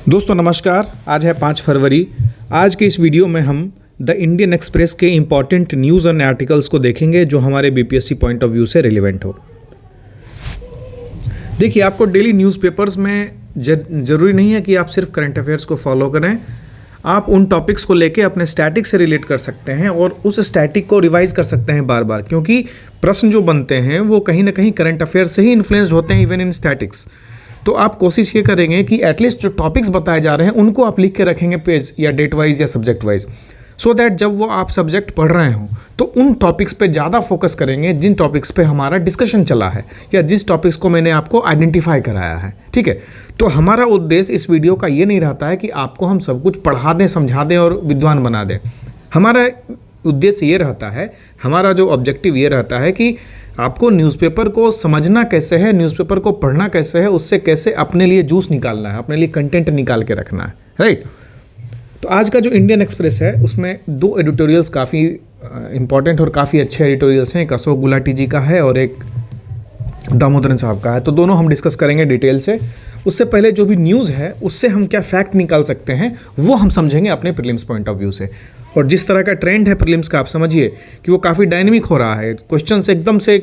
दोस्तों नमस्कार। आज है 5 फरवरी। आज के इस वीडियो में हम द इंडियन एक्सप्रेस के इम्पॉर्टेंट न्यूज़ एंड आर्टिकल्स को देखेंगे जो हमारे बीपीएससी पॉइंट ऑफ व्यू से रिलेवेंट हो। देखिए, आपको डेली न्यूज़पेपर्स में ज़रूरी नहीं है कि आप सिर्फ करंट अफेयर्स को फॉलो करें। आप उन टॉपिक्स को लेके अपने स्टैटिक से रिलेट कर सकते हैं और उस स्टैटिक को रिवाइज कर सकते हैं बार बार, क्योंकि प्रश्न जो बनते हैं वो कहीं ना कहीं करंट अफेयर से ही इन्फ्लुएंस्ड होते हैं, इवन इन स्टैटिक्स। तो आप कोशिश ये करेंगे कि एटलीस्ट जो टॉपिक्स बताए जा रहे हैं उनको आप लिख के रखेंगे पेज या डेट वाइज या सब्जेक्ट वाइज, सो दैट जब वो आप सब्जेक्ट पढ़ रहे हो तो उन टॉपिक्स पे ज़्यादा फोकस करेंगे जिन टॉपिक्स पे हमारा डिस्कशन चला है या जिस टॉपिक्स को मैंने आपको आइडेंटिफाई कराया है। ठीक है, तो हमारा उद्देश्य इस वीडियो का ये नहीं रहता है कि आपको हम सब कुछ पढ़ा दें, समझा दें और विद्वान बना दें। हमारा उद्देश्य ये रहता है, हमारा जो ऑब्जेक्टिव ये रहता है कि आपको न्यूज़पेपर को समझना कैसे है, न्यूज़पेपर को पढ़ना कैसे है, उससे कैसे अपने लिए जूस निकालना है, अपने लिए कंटेंट निकाल के रखना है। राइट। तो आज का जो इंडियन एक्सप्रेस है उसमें 2 एडिटोरियल्स काफ़ी इंपॉर्टेंट और काफ़ी अच्छे एडिटोरियल्स हैं। एक अशोक गुलाटी जी का है और एक दामोदरन साहब का है। तो दोनों हम डिस्कस करेंगे डिटेल से। उससे पहले जो भी न्यूज़ है उससे हम क्या फैक्ट निकाल सकते हैं वो हम समझेंगे अपने प्रीलिम्स पॉइंट ऑफ व्यू से। और जिस तरह का ट्रेंड है प्रीलिम्स का, आप समझिए कि वो काफ़ी डायनेमिक हो रहा है। क्वेश्चन से एकदम से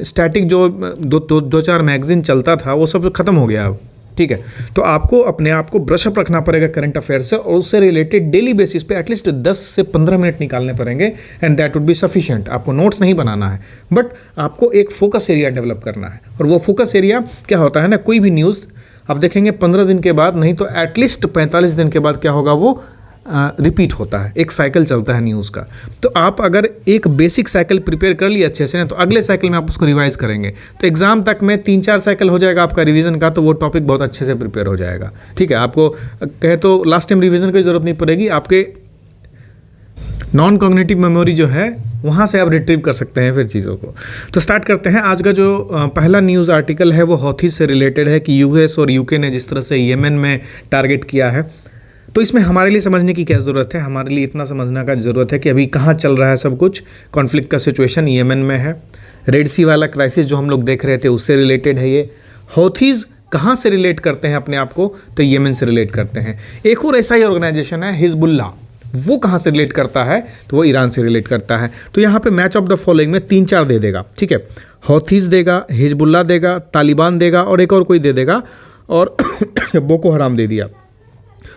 स्टैटिक जो 2-4 मैगजीन चलता था वो सब ख़त्म हो गया अब। ठीक है, तो आपको अपने आप को ब्रश अप रखना पड़ेगा करंट अफेयर से और उससे रिलेटेड डेली बेसिस पे एटलीस्ट 10 से 15 मिनट निकालने पड़ेंगे and that would be sufficient. आपको नोट्स नहीं बनाना है, बट आपको एक फोकस एरिया डेवलप करना है। और वो फोकस एरिया क्या होता है ना, कोई भी न्यूज़ आप देखेंगे 15 दिन के बाद नहीं तो एटलीस्ट 45 दिन के बाद क्या होगा, वो रिपीट होता है, एक साइकिल चलता है न्यूज़ का। तो आप अगर एक बेसिक साइकिल प्रिपेयर कर लिया अच्छे से ना, तो अगले साइकिल में आप उसको रिवाइज करेंगे तो एग्जाम तक में 3-4 साइकिल हो जाएगा आपका रिवीजन का, तो वो टॉपिक बहुत अच्छे से प्रिपेयर हो जाएगा। ठीक है, आपको कहे तो लास्ट टाइम रिवीजन की जरूरत नहीं पड़ेगी, आपके नॉन कॉग्निटिव मेमोरी जो है वहाँ से आप रिट्रीव कर सकते हैं फिर चीज़ों को। तो स्टार्ट करते हैं। आज का जो पहला न्यूज़ आर्टिकल है वो हौथी से रिलेटेड है कि यूएस और यूके ने जिस तरह से येमेन में टारगेट किया है। तो इसमें हमारे लिए समझने की क्या ज़रूरत है, हमारे लिए इतना समझना का ज़रूरत है कि अभी कहाँ चल रहा है सब कुछ। कॉन्फ्लिक्ट का सिचुएशन येमेन में है। रेड सी वाला क्राइसिस जो हम लोग देख रहे थे उससे रिलेटेड है ये। हौथीज़ कहाँ से रिलेट करते हैं अपने आप को, तो येमेन से रिलेट करते हैं। एक और ऐसा ही ऑर्गेनाइजेशन है हिजबुल्ला, वो कहाँ से रिलेट करता है, तो वो ईरान से रिलेट करता है। तो यहाँ पे मैच ऑफ द फॉलोइंग में 3-4 दे देगा। ठीक है, हौथीज़ देगा, हिजबुल्ला देगा, तालिबान देगा और एक और कोई दे देगा और बोको हराम दे दिया।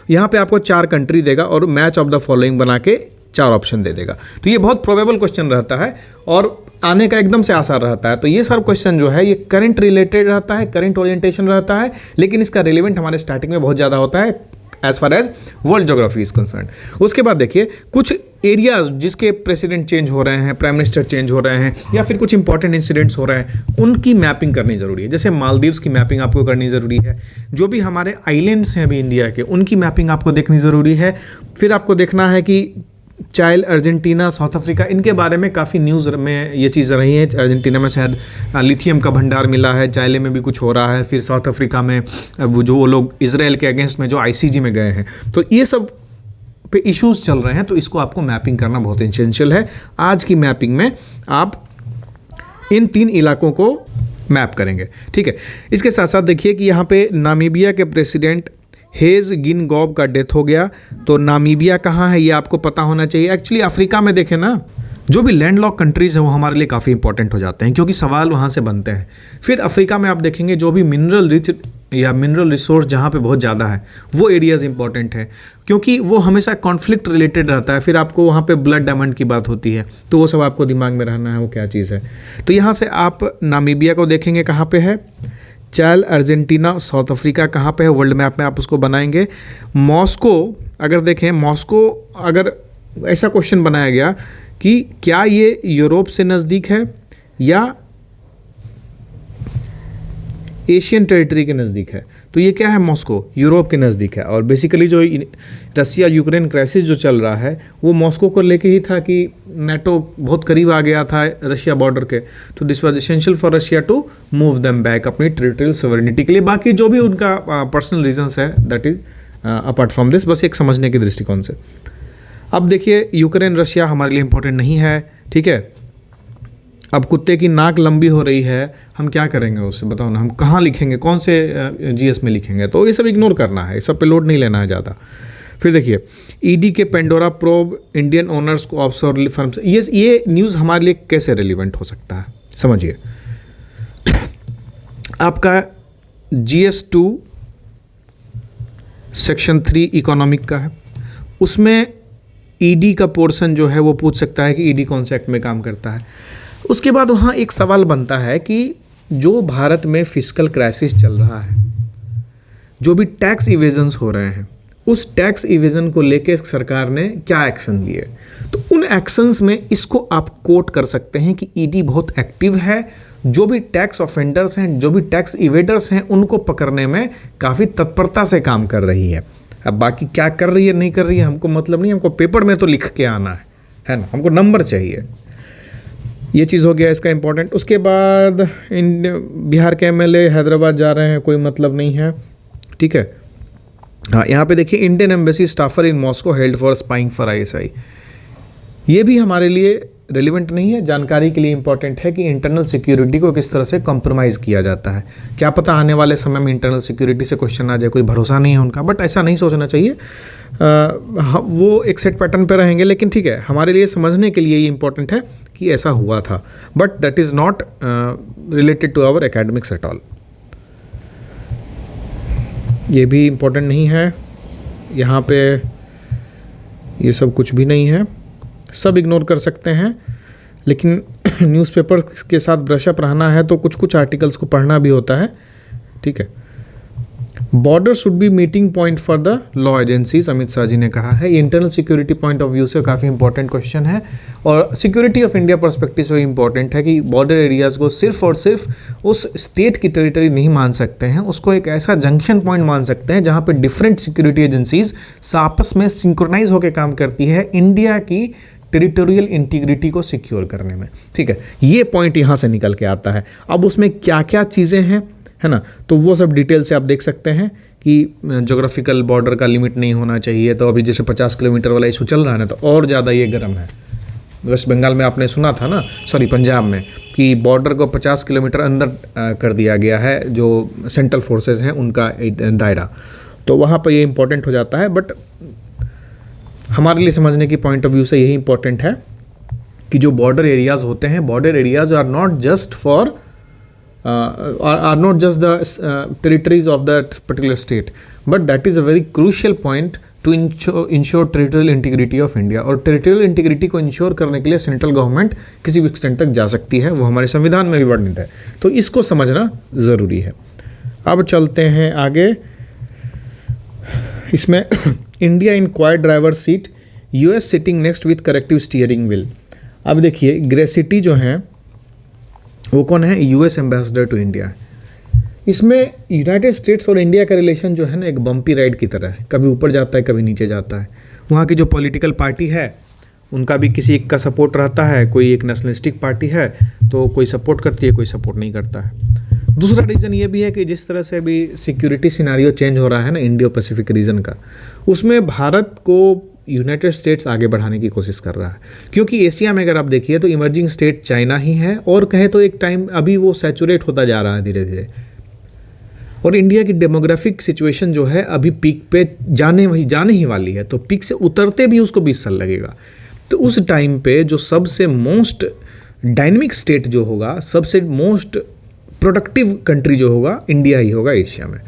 यहाँ पे आपको 4 कंट्री देगा और मैच ऑफ द फॉलोइंग बना के 4 ऑप्शन दे देगा। तो ये बहुत प्रोबेबल क्वेश्चन रहता है और आने का एकदम से आसार रहता है। तो ये सब क्वेश्चन जो है ये करंट रिलेटेड रहता है, करंट ओरिएंटेशन रहता है, लेकिन इसका रिलेवेंट हमारे स्टार्टिंग में बहुत ज़्यादा होता है as far as world geography is concern. उसके बाद देखिए कुछ एरियाज जिसके प्रेसिडेंट चेंज हो रहे हैं, प्राइम मिनिस्टर चेंज हो रहे हैं या फिर कुछ इंपॉर्टेंट इंसिडेंट्स हो रहे हैं, उनकी मैपिंग करनी ज़रूरी है। जैसे मालदीव्स की मैपिंग आपको करनी ज़रूरी है। जो भी हमारे आइलैंड्स हैं अभी इंडिया के, उनकी मैपिंग आपको देखनी ज़रूरी है। फिर आपको देखना है कि चाइल, अर्जेंटीना, साउथ अफ्रीका, इनके बारे में काफ़ी न्यूज़ में ये चीज़ रही है। अर्जेंटीना में शायद लिथियम का भंडार मिला है, चाइले में भी कुछ हो रहा है। फिर साउथ अफ्रीका में वो लोग इजराइल के अगेंस्ट में जो आईसीजी में गए हैं, तो ये सब पे इश्यूज़ चल रहे हैं। तो इसको आपको मैपिंग करना बहुत एसेंशियल है। आज की मैपिंग में आप इन 3 इलाकों को मैप करेंगे। ठीक है, इसके साथ साथ देखिए कि यहाँ पे नामीबिया के प्रेसिडेंट हेज गिनगॉब का डेथ हो गया। तो नामीबिया कहाँ है ये आपको पता होना चाहिए। एक्चुअली अफ्रीका में देखें ना, जो भी लैंडलॉक कंट्रीज़ हैं वो हमारे लिए काफ़ी इंपॉर्टेंट हो जाते हैं क्योंकि सवाल वहाँ से बनते हैं। फिर अफ्रीका में आप देखेंगे जो भी मिनरल रिच या मिनरल रिसोर्स जहाँ पे बहुत ज़्यादा है वो एरियाज़ इंपॉर्टेंट है क्योंकि वो हमेशा कॉन्फ्लिक्ट रिलेटेड रहता है। फिर आपको वहाँ पे ब्लड डायमंड की बात होती है, तो वो सब आपको दिमाग में रहना है वो क्या चीज़ है। तो यहाँ से आप नामीबिया को देखेंगे कहाँ पे है। चाइल, अर्जेंटीना, साउथ अफ्रीका कहाँ पे है, वर्ल्ड मैप में आप उसको बनाएंगे। मॉस्को अगर देखें, मॉस्को अगर ऐसा क्वेश्चन बनाया गया कि क्या ये यूरोप से नज़दीक है या एशियन टेरिटरी के नज़दीक है, तो ये क्या है, मॉस्को यूरोप के नज़दीक है। और बेसिकली जो रसिया यूक्रेन क्राइसिस जो चल रहा है वो मॉस्को को लेके ही था कि नाटो बहुत करीब आ गया था रशिया बॉर्डर के। तो this was essential for Russia to move them back अपनी टेरिटोरियल सॉवरेनिटी के लिए। बाकी जो भी उनका पर्सनल रीजंस है that is apart from this, बस एक समझने के दृष्टिकोण से। अब देखिए यूक्रेन रशिया हमारे लिए इंपॉर्टेंट नहीं है। ठीक है, अब कुत्ते की नाक लंबी हो रही है, हम क्या करेंगे उससे, बताओ ना, हम कहाँ लिखेंगे, कौन से जीएस में लिखेंगे? तो ये सब इग्नोर करना है, इस सब पे लोड नहीं लेना है ज़्यादा। फिर देखिए, ईडी के पेंडोरा प्रोब इंडियन ओनर्स को ऑफशोर फर्म से, ये न्यूज़ हमारे लिए कैसे रिलीवेंट हो सकता है, समझिए। आपका GS2 सेक्शन 3 इकोनॉमिक का है, उसमें ईडी का पोर्शन जो है वो पूछ सकता है कि ईडी कौन से एक्ट में काम करता है। उसके बाद वहाँ एक सवाल बनता है कि जो भारत में फिस्कल क्राइसिस चल रहा है, जो भी टैक्स इवेजन्स हो रहे हैं, उस टैक्स इवेजन को लेके सरकार ने क्या एक्शन लिए, तो उन एक्शंस में इसको आप कोट कर सकते हैं कि ईडी बहुत एक्टिव है, जो भी टैक्स ऑफेंडर्स हैं, जो भी टैक्स इवेडर्स हैं, उनको पकड़ने में काफ़ी तत्परता से काम कर रही है। अब बाकी क्या कर रही है नहीं कर रही है हमको मतलब नहीं, हमको पेपर में तो लिख के आना है ना, हमको नंबर चाहिए। ये चीज़ हो गया इसका इम्पोर्टेंट। उसके बाद बिहार के एमएलए हैदराबाद जा रहे हैं, कोई मतलब नहीं है, ठीक है। हाँ, यहाँ पे देखिए, Indian embassy staffer in Moscow held for spying for ISI। ये भी हमारे लिए रेलिवेंट नहीं है, जानकारी के लिए इंपॉर्टेंट है कि इंटरनल सिक्योरिटी को किस तरह से कॉम्प्रोमाइज़ किया जाता है। क्या पता आने वाले समय में इंटरनल सिक्योरिटी से क्वेश्चन आ जाए, कोई भरोसा नहीं है उनका, बट ऐसा नहीं सोचना चाहिए। वो एक सेट पैटर्न पे रहेंगे, लेकिन ठीक है, हमारे लिए समझने के लिए ये इंपॉर्टेंट है कि ऐसा हुआ था, but that is not related to our academics at all. ये भी इम्पोर्टेंट नहीं है, यहाँ पे ये सब कुछ भी नहीं है, सब इग्नोर कर सकते हैं। लेकिन न्यूज़पेपर के साथ ब्रशअप रहना है तो कुछ कुछ आर्टिकल्स को पढ़ना भी होता है, ठीक है। Border should be meeting point for the law agencies, Amit Shah ji ने कहा है। ये internal security point of view से काफ़ी इंपॉर्टेंट क्वेश्चन है, और सिक्योरिटी ऑफ इंडिया पर्सपेक्टिव से इंपॉर्टेंट है कि बॉर्डर एरियाज़ को सिर्फ और सिर्फ उस स्टेट की टेरिटरी नहीं मान सकते हैं, उसको एक ऐसा जंक्शन पॉइंट मान सकते हैं जहाँ पे डिफरेंट सिक्योरिटी एजेंसीज आपस में सिंक्रोनाइज होकर काम करती है इंडिया की टेरिटोरियल इंटीग्रिटी को सिक्योर करने में, ठीक है। ये पॉइंट यहाँ से निकल के आता है। अब उसमें क्या क्या चीज़ें हैं, है ना, तो वो सब डिटेल से आप देख सकते हैं कि ज्योग्राफिकल बॉर्डर का लिमिट नहीं होना चाहिए। तो अभी जैसे 50 किलोमीटर वाला इशू चल रहा है ना, तो और ज़्यादा ये गर्म है। वेस्ट बंगाल में आपने सुना था ना, सॉरी पंजाब में, कि बॉर्डर को 50 किलोमीटर अंदर कर दिया गया है, जो सेंट्रल फोर्सेज हैं उनका दायरा, तो वहाँ पर ये इंपॉर्टेंट हो जाता है। बट हमारे लिए समझने की पॉइंट ऑफ व्यू से यही इंपॉर्टेंट है कि जो बॉर्डर एरियाज़ होते हैं, border areas are not just for are not just the territories of that particular state, but that is a very crucial point to ensure territorial integrity of India। और territorial integrity को ensure करने के लिए central government किसी भी extent तक जा सकती है, वो हमारे संविधान में भी वर्णित है, तो इसको समझना ज़रूरी है। अब चलते हैं आगे, इसमें India in quad driver seat, US sitting next with corrective steering wheel. अब देखिए, ग्रेसिटी जो है वो कौन है, US एम्बेसडर टू इंडिया। इसमें यूनाइटेड स्टेट्स और इंडिया का रिलेशन जो है ना, एक बम्पी राइड की तरह है, कभी ऊपर जाता है कभी नीचे जाता है। वहाँ की जो पॉलिटिकल पार्टी है उनका भी किसी एक का सपोर्ट रहता है, कोई एक नेशनलिस्टिक पार्टी है तो कोई सपोर्ट करती है, कोई सपोर्ट नहीं करता है। दूसरा रीज़न ये भी है कि जिस तरह से अभी सिक्योरिटी सिनारियो चेंज हो रहा है ना इंडियो पैसिफिक रीजन का, उसमें भारत को यूनाइटेड स्टेट्स आगे बढ़ाने की कोशिश कर रहा है, क्योंकि एशिया में अगर आप देखिए तो इमर्जिंग स्टेट चाइना ही है, और कहे तो एक टाइम अभी वो सैचुरेट होता जा रहा है धीरे धीरे, और इंडिया की डेमोग्राफिक सिचुएशन जो है अभी पीक पे जाने ही वाली है, तो पीक से उतरते भी उसको 20 साल लगेगा। तो उस टाइम पे जो सबसे मोस्ट डायनेमिक स्टेट जो होगा, सबसे मोस्ट प्रोडक्टिव कंट्री जो होगा, इंडिया ही होगा एशिया में।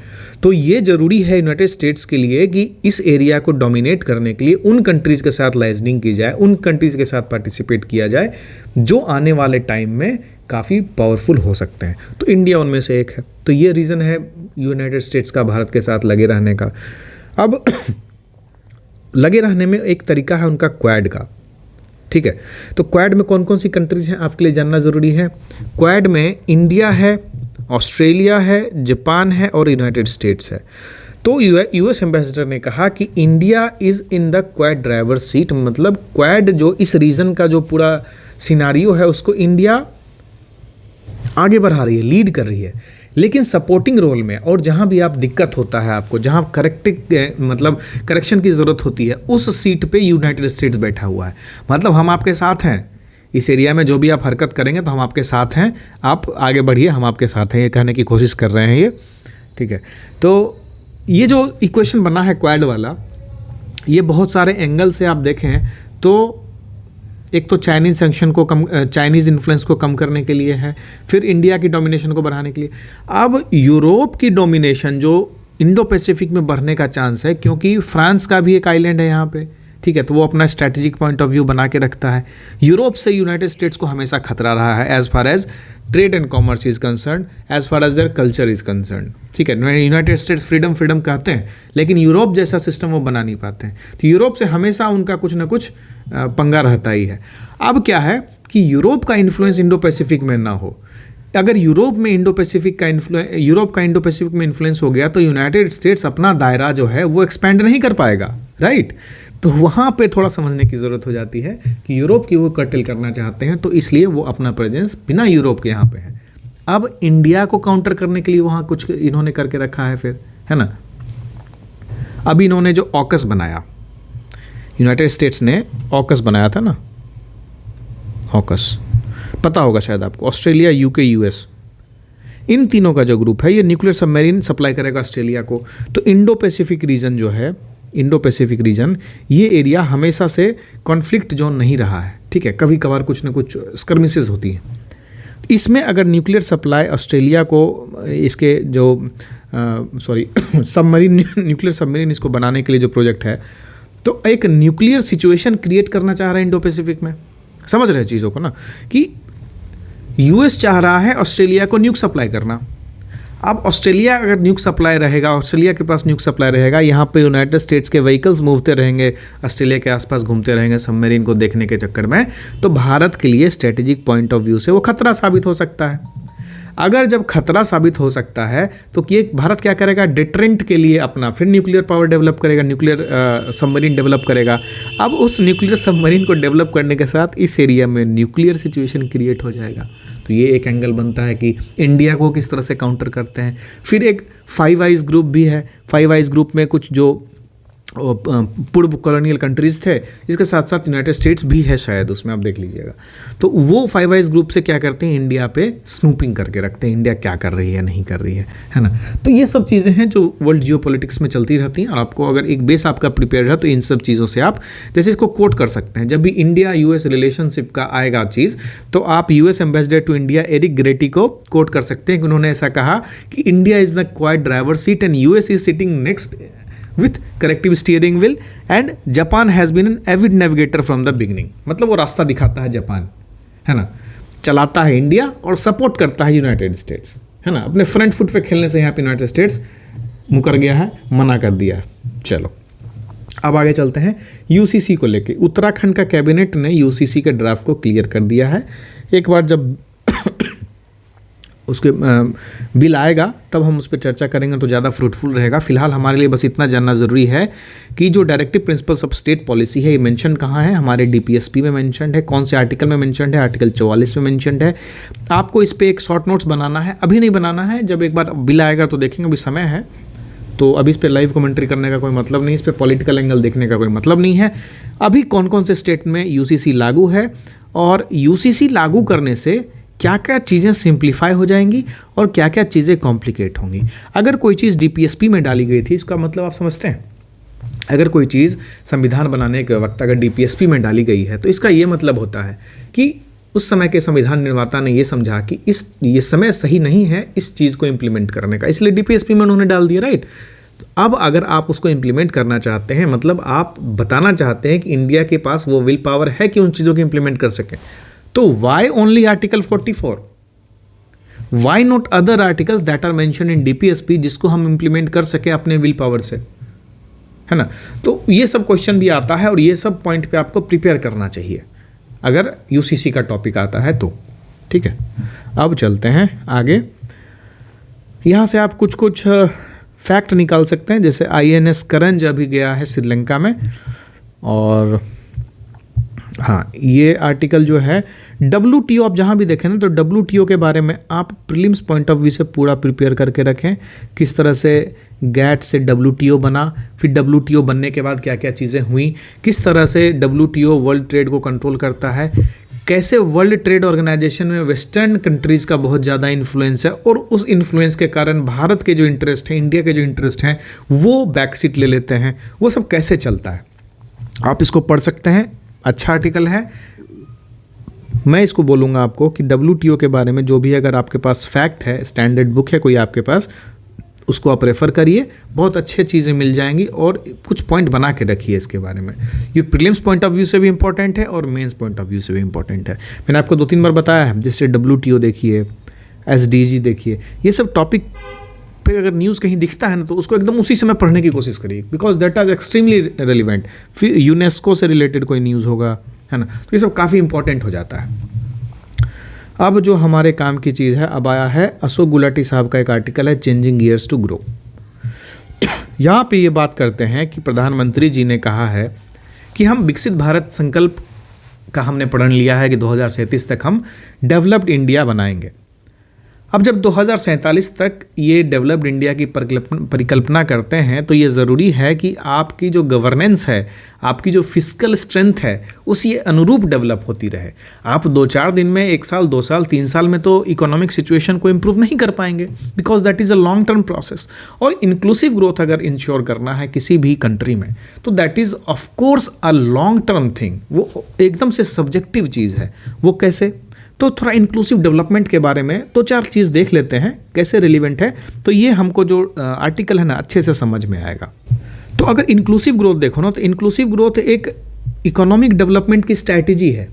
तो ये ज़रूरी है यूनाइटेड स्टेट्स के लिए कि इस एरिया को डोमिनेट करने के लिए उन कंट्रीज़ के साथ लाइजनिंग की जाए, उन कंट्रीज़ के साथ पार्टिसिपेट किया जाए जो आने वाले टाइम में काफ़ी पावरफुल हो सकते हैं। तो इंडिया उनमें से एक है, तो ये रीज़न है यूनाइटेड स्टेट्स का भारत के साथ लगे रहने का। अब लगे रहने में एक तरीका है उनका क्वाड का, ठीक है। तो क्वाड में कौन कौन सी कंट्रीज हैं आपके लिए जानना ज़रूरी है। क्वाड में इंडिया है, ऑस्ट्रेलिया है, जापान है और यूनाइटेड स्टेट्स है। तो US एम्बेसडर ने कहा कि India is in the quad driver seat, मतलब क्वाड जो इस रीजन का जो पूरा सिनारियो है उसको इंडिया आगे बढ़ा रही है, लीड कर रही है, लेकिन सपोर्टिंग रोल में, और जहाँ भी आप दिक्कत होता है आपको, जहाँ मतलब करेक्शन की ज़रूरत होती है, उस सीट पे यूनाइटेड स्टेट्स बैठा हुआ है। मतलब हम आपके साथ हैं, इस एरिया में जो भी आप हरकत करेंगे तो हम आपके साथ हैं, आप आगे बढ़िए, हम आपके साथ हैं, ये कहने की कोशिश कर रहे हैं ये, ठीक है। तो ये जो इक्वेशन बना है क्वाड वाला, ये बहुत सारे एंगल से आप देखें तो एक तो चाइनीज़ सैंक्शन को कम, चाइनीज़ इन्फ्लुएंस को कम करने के लिए है, फिर इंडिया की डोमिनेशन को बढ़ाने के लिए। अब यूरोप की डोमिनेशन जो इंडो पैसिफिक में बढ़ने का चांस है, क्योंकि फ्रांस का भी एक आइलैंड है यहाँ पे, ठीक है, तो वो अपना स्ट्रैटेजिक पॉइंट ऑफ व्यू बना के रखता है। यूरोप से यूनाइटेड स्टेट्स को हमेशा खतरा रहा है as far as trade and commerce is concern, as far as their culture is concern, ठीक है। यूनाइटेड स्टेट्स फ्रीडम फ्रीडम कहते हैं, लेकिन यूरोप जैसा सिस्टम वो बना नहीं पाते हैं, तो यूरोप से हमेशा उनका कुछ ना कुछ पंगा रहता ही है। अब क्या है कि यूरोप का इन्फ्लुएंस इंडो पैसिफिक में ना हो। अगर यूरोप में इंडो पैसिफिक का इन्फ्लुएंस हो गया तो यूनाइटेड स्टेट्स अपना दायरा जो है वो एक्सपेंड नहीं कर पाएगा, राइट। तो वहाँ पे थोड़ा समझने की ज़रूरत हो जाती है कि यूरोप की वो कर्टेल करना चाहते हैं, तो इसलिए वो अपना प्रेजेंस बिना यूरोप के यहाँ पे है। अब इंडिया को काउंटर करने के लिए वहाँ कुछ इन्होंने करके रखा है फिर, है ना। अब इन्होंने जो ऑकस बनाया, यूनाइटेड स्टेट्स ने ऑकस बनाया था ना, ऑकस पता होगा शायद आपको, ऑस्ट्रेलिया, यूके, यूएस, इन तीनों का जो ग्रुप है ये न्यूक्लियर सबमरीन सप्लाई करेगा ऑस्ट्रेलिया को। तो इंडो पैसिफिक रीजन जो है, इंडो पैसिफिक रीजन, ये एरिया हमेशा से कॉन्फ्लिक्ट जोन नहीं रहा है, ठीक है। कभी कभार कुछ ना कुछ स्कर्मिसेस होती हैं। इसमें अगर न्यूक्लियर सप्लाई ऑस्ट्रेलिया को, इसके जो सबमरीन, न्यूक्लियर सबमरीन इसको बनाने के लिए जो प्रोजेक्ट है, तो एक न्यूक्लियर सिचुएशन क्रिएट करना चाह रहे हैं इंडो पैसिफिक में। समझ रहे हैं चीज़ों को ना, कि यूएस चाह रहा है ऑस्ट्रेलिया को न्यूक सप्लाई करना। अब ऑस्ट्रेलिया अगर न्यूक सप्लाई रहेगा, ऑस्ट्रेलिया के पास न्यूक सप्लाई रहेगा, यहाँ पे यूनाइटेड स्टेट्स के व्हीकल्स मूवते रहेंगे, ऑस्ट्रेलिया के आसपास घूमते रहेंगे सबमरीन को देखने के चक्कर में, तो भारत के लिए स्ट्रेटेजिक पॉइंट ऑफ व्यू से वो खतरा साबित हो सकता है। अगर जब खतरा साबित हो सकता है तो ये भारत क्या करेगा, डिटरेंट के लिए अपना फिर न्यूक्लियर पावर डेवलप करेगा, न्यूक्लियर सबमरीन डेवलप करेगा। अब उस न्यूक्लियर सबमरीन को डेवलप करने के साथ इस एरिया में न्यूक्लियर सिचुएशन क्रिएट हो जाएगा। तो ये एक एंगल बनता है कि इंडिया को किस तरह से काउंटर करते हैं। फिर एक फाइव आइज ग्रुप भी है, फाइव आइज ग्रुप में कुछ जो पूर्व कॉलोनियल कंट्रीज़ थे, इसके साथ साथ यूनाइटेड स्टेट्स भी है शायद उसमें, आप देख लीजिएगा। तो वो फाइव आइज ग्रुप से क्या करते हैं, इंडिया पे स्नूपिंग करके रखते हैं, इंडिया क्या कर रही है नहीं कर रही है ना। तो ये सब चीज़ें हैं जो वर्ल्ड जियोपॉलिटिक्स में चलती रहती हैं, और आपको अगर एक बेस आपका प्रिपेयर है तो इन सब चीज़ों से आप जैसे इसको कोट कर सकते हैं। जब भी इंडिया यूएस रिलेशनशिप का आएगा चीज़, तो आप US ambassador to India Eric Garcetti को कोट कर सकते हैं कि उन्होंने ऐसा कहा कि India is the quite driver seat and US is sitting next with corrective steering wheel and Japan has been an avid navigator from the beginning। मतलब वो रास्ता दिखाता है जापान, है ना, चलाता है इंडिया और सपोर्ट करता है यूनाइटेड स्टेट्स, है ना। अपने फ्रंट फुट पे खेलने से यहाँ पे यूनाइटेड स्टेट्स मुकर गया है, मना कर दिया है। चलो अब आगे चलते हैं यूसीसी को लेके। उत्तराखंड का कैबिनेट ने यूसीसी के ड्राफ्ट को क्लियर कर दिया है। एक बार जब उसके बिल आएगा तब हम उस पर चर्चा करेंगे तो ज़्यादा फ्रूटफुल रहेगा। फिलहाल हमारे लिए बस इतना जानना ज़रूरी है कि जो directive principles of state policy है ये मेंशन कहाँ है, हमारे डीपीएसपी में मेंशन है, कौन से आर्टिकल में मेंशन है, आर्टिकल 44 में मेंशन है। आपको इस पर एक शॉर्ट नोट्स बनाना है, अभी नहीं बनाना है, जब एक बार बिल आएगा तो देखेंगे, अभी समय है। तो अभी इस पर लाइव कमेंट्री करने का कोई मतलब नहीं, इस पर पॉलिटिकल एंगल देखने का कोई मतलब नहीं है। अभी कौन कौन से स्टेट में यूसीसी लागू है और यूसीसी लागू करने से क्या क्या चीज़ें सिंप्लीफाई हो जाएंगी और क्या क्या चीज़ें कॉम्प्लिकेट होंगी। अगर कोई चीज़ डीपीएसपी में डाली गई थी, इसका मतलब आप समझते हैं, अगर कोई चीज़ संविधान बनाने के वक्त अगर डीपीएसपी में डाली गई है तो इसका ये मतलब होता है कि उस समय के संविधान निर्माता ने ये समझा कि ये समय सही नहीं है इस चीज़ को इम्प्लीमेंट करने का, इसलिए डीपीएसपी में उन्होंने डाल दिया, राइट। अब अगर आप उसको इम्प्लीमेंट करना चाहते हैं, मतलब आप बताना चाहते हैं कि इंडिया के पास वो विल पावर है कि उन चीज़ों को इम्प्लीमेंट कर सकें, तो why only article 44, why not other articles that are mention in DPSP जिसको हम इम्प्लीमेंट कर सके अपने विल पावर से, है ना। तो ये सब क्वेश्चन भी आता है और ये सब पॉइंट पे आपको प्रिपेयर करना चाहिए अगर यूसीसी का टॉपिक आता है तो, ठीक है। अब चलते हैं आगे। यहाँ से आप कुछ कुछ फैक्ट निकाल सकते हैं, जैसे आईएनएस करंज अभी गया है श्रीलंका में, और हाँ ये आर्टिकल जो है WTO, आप जहाँ भी देखें ना तो WTO के बारे में आप प्रीलिम्स पॉइंट ऑफ व्यू से पूरा प्रिपेयर करके रखें, किस तरह से गैट से WTO बना, फिर WTO बनने के बाद क्या क्या चीज़ें हुई, किस तरह से WTO वर्ल्ड ट्रेड को कंट्रोल करता है, कैसे वर्ल्ड ट्रेड ऑर्गेनाइजेशन में वेस्टर्न कंट्रीज़ का बहुत ज़्यादा इन्फ्लुएंस है और उस इन्फ्लुएंस के कारण भारत के जो इंटरेस्ट हैं, इंडिया के जो इंटरेस्ट हैं, वो बैकसीट ले लेते हैं, वो सब कैसे चलता है। आप इसको पढ़ सकते हैं, अच्छा आर्टिकल है। मैं इसको बोलूँगा आपको कि WTO के बारे में जो भी अगर आपके पास फैक्ट है, स्टैंडर्ड बुक है कोई आपके पास, उसको आप रेफ़र करिए, बहुत अच्छी चीज़ें मिल जाएंगी और कुछ पॉइंट बना के रखिए इसके बारे में। ये प्रीलिम्स पॉइंट ऑफ व्यू से भी इंपॉर्टेंट है और मेंस पॉइंट ऑफ व्यू से भी इंपॉर्टेंट है। मैंने आपको 2-3 बार बताया है, जैसे WTO देखिए, SDG देखिए, ये सब टॉपिक पे अगर न्यूज़ कहीं दिखता है ना तो उसको एकदम उसी समय पढ़ने की कोशिश करिए, because that is extremely relevant. फिर यूनेस्को से रिलेटेड कोई न्यूज़ होगा, है ना, तो ये सब काफ़ी इंपॉर्टेंट हो जाता है। अब जो हमारे काम की चीज़ है, अब आया है अशोक गुलाटी साहब का एक आर्टिकल है, चेंजिंग गियर्स टू ग्रो। यहाँ पे ये बात करते हैं कि प्रधानमंत्री जी ने कहा है कि हम विकसित भारत संकल्प का हमने प्रण लिया है कि 2037 तक हम डेवलप्ड इंडिया बनाएंगे। अब जब 2047 तक ये डेवलप्ड इंडिया की परिकल्पना करते हैं तो ये ज़रूरी है कि आपकी जो गवर्नेंस है, आपकी जो फिस्कल स्ट्रेंथ है, उसी अनुरूप डेवलप होती रहे। आप 2-4 दिन में, 1 साल, 2 साल, 3 साल में तो इकोनॉमिक सिचुएशन को इम्प्रूव नहीं कर पाएंगे, because that is a long term process. और इंक्लूसिव ग्रोथ अगर इंश्योर करना है किसी भी कंट्री में तो that is of course a long term thing, वो एकदम से सब्जेक्टिव चीज़ है। वो कैसे? तो थोड़ा इंक्लूसिव डेवलपमेंट के बारे में 2-4 चीज़ देख लेते हैं कैसे रिलीवेंट है, तो ये हमको जो आर्टिकल है ना अच्छे से समझ में आएगा। तो अगर इंक्लूसिव ग्रोथ देखो ना, तो इंक्लूसिव ग्रोथ एक इकोनॉमिक डेवलपमेंट की स्ट्रैटेजी है,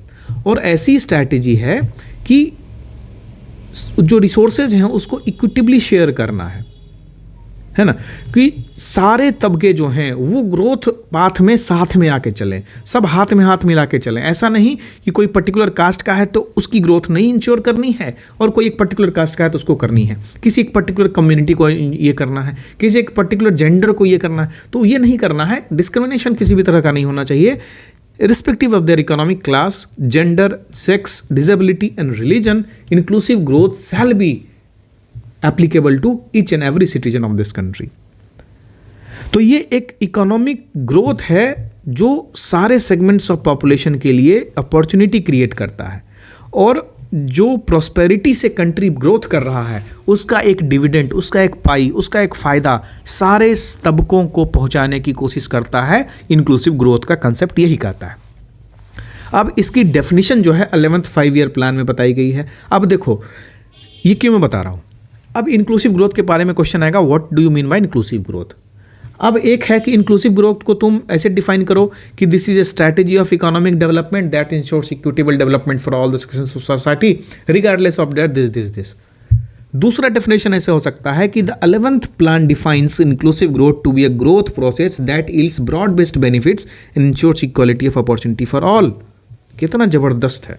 और ऐसी स्ट्रैटेजी है कि जो रिसोर्सेज हैं उसको इक्विटेबली शेयर करना है ना, कि सारे तबके जो हैं वो ग्रोथ पाथ में साथ में आके चलें, सब हाथ में हाथ मिला के चलें। ऐसा नहीं कि कोई पर्टिकुलर कास्ट का है तो उसकी ग्रोथ नहीं इंश्योर करनी है और कोई एक पर्टिकुलर कास्ट का है तो उसको करनी है, किसी एक पर्टिकुलर कम्युनिटी को ये करना है, किसी एक पर्टिकुलर जेंडर को ये करना है, तो ये नहीं करना है। डिस्क्रिमिनेशन किसी भी तरह का नहीं होना चाहिए। Irrespective of their economic class, gender, sex, disability and religion, inclusive growth shall be applicable to each and every citizen of this country. तो ये एक इकोनॉमिक ग्रोथ है जो सारे सेगमेंट्स ऑफ पॉपुलेशन के लिए अपॉर्चुनिटी क्रिएट करता है, और जो प्रॉस्पेरिटी से कंट्री ग्रोथ कर रहा है उसका एक डिविडेंड, उसका एक पाई, उसका एक फ़ायदा सारे तबकों को पहुंचाने की कोशिश करता है। इंक्लूसिव ग्रोथ का कंसेप्ट यही कहता है। अब इसकी डेफिनेशन जो है 11th 5-year प्लान में बताई गई है। अब देखो ये क्यों मैं बता रहा हूँ। अब इंक्लूसिव ग्रोथ के बारे में क्वेश्चन आएगा, what do you mean by inclusive growth. अब एक है कि इंक्लूसिव ग्रोथ को तुम ऐसे डिफाइन करो कि this is a strategy of economic development that ensures equitable development for all the sections of society regardless of that this. दूसरा डेफिनेशन ऐसे हो सकता है कि the 11th plan defines inclusive growth to be a growth process that yields broad based benefits and ensures equality of opportunity for all. कितना जबरदस्त है।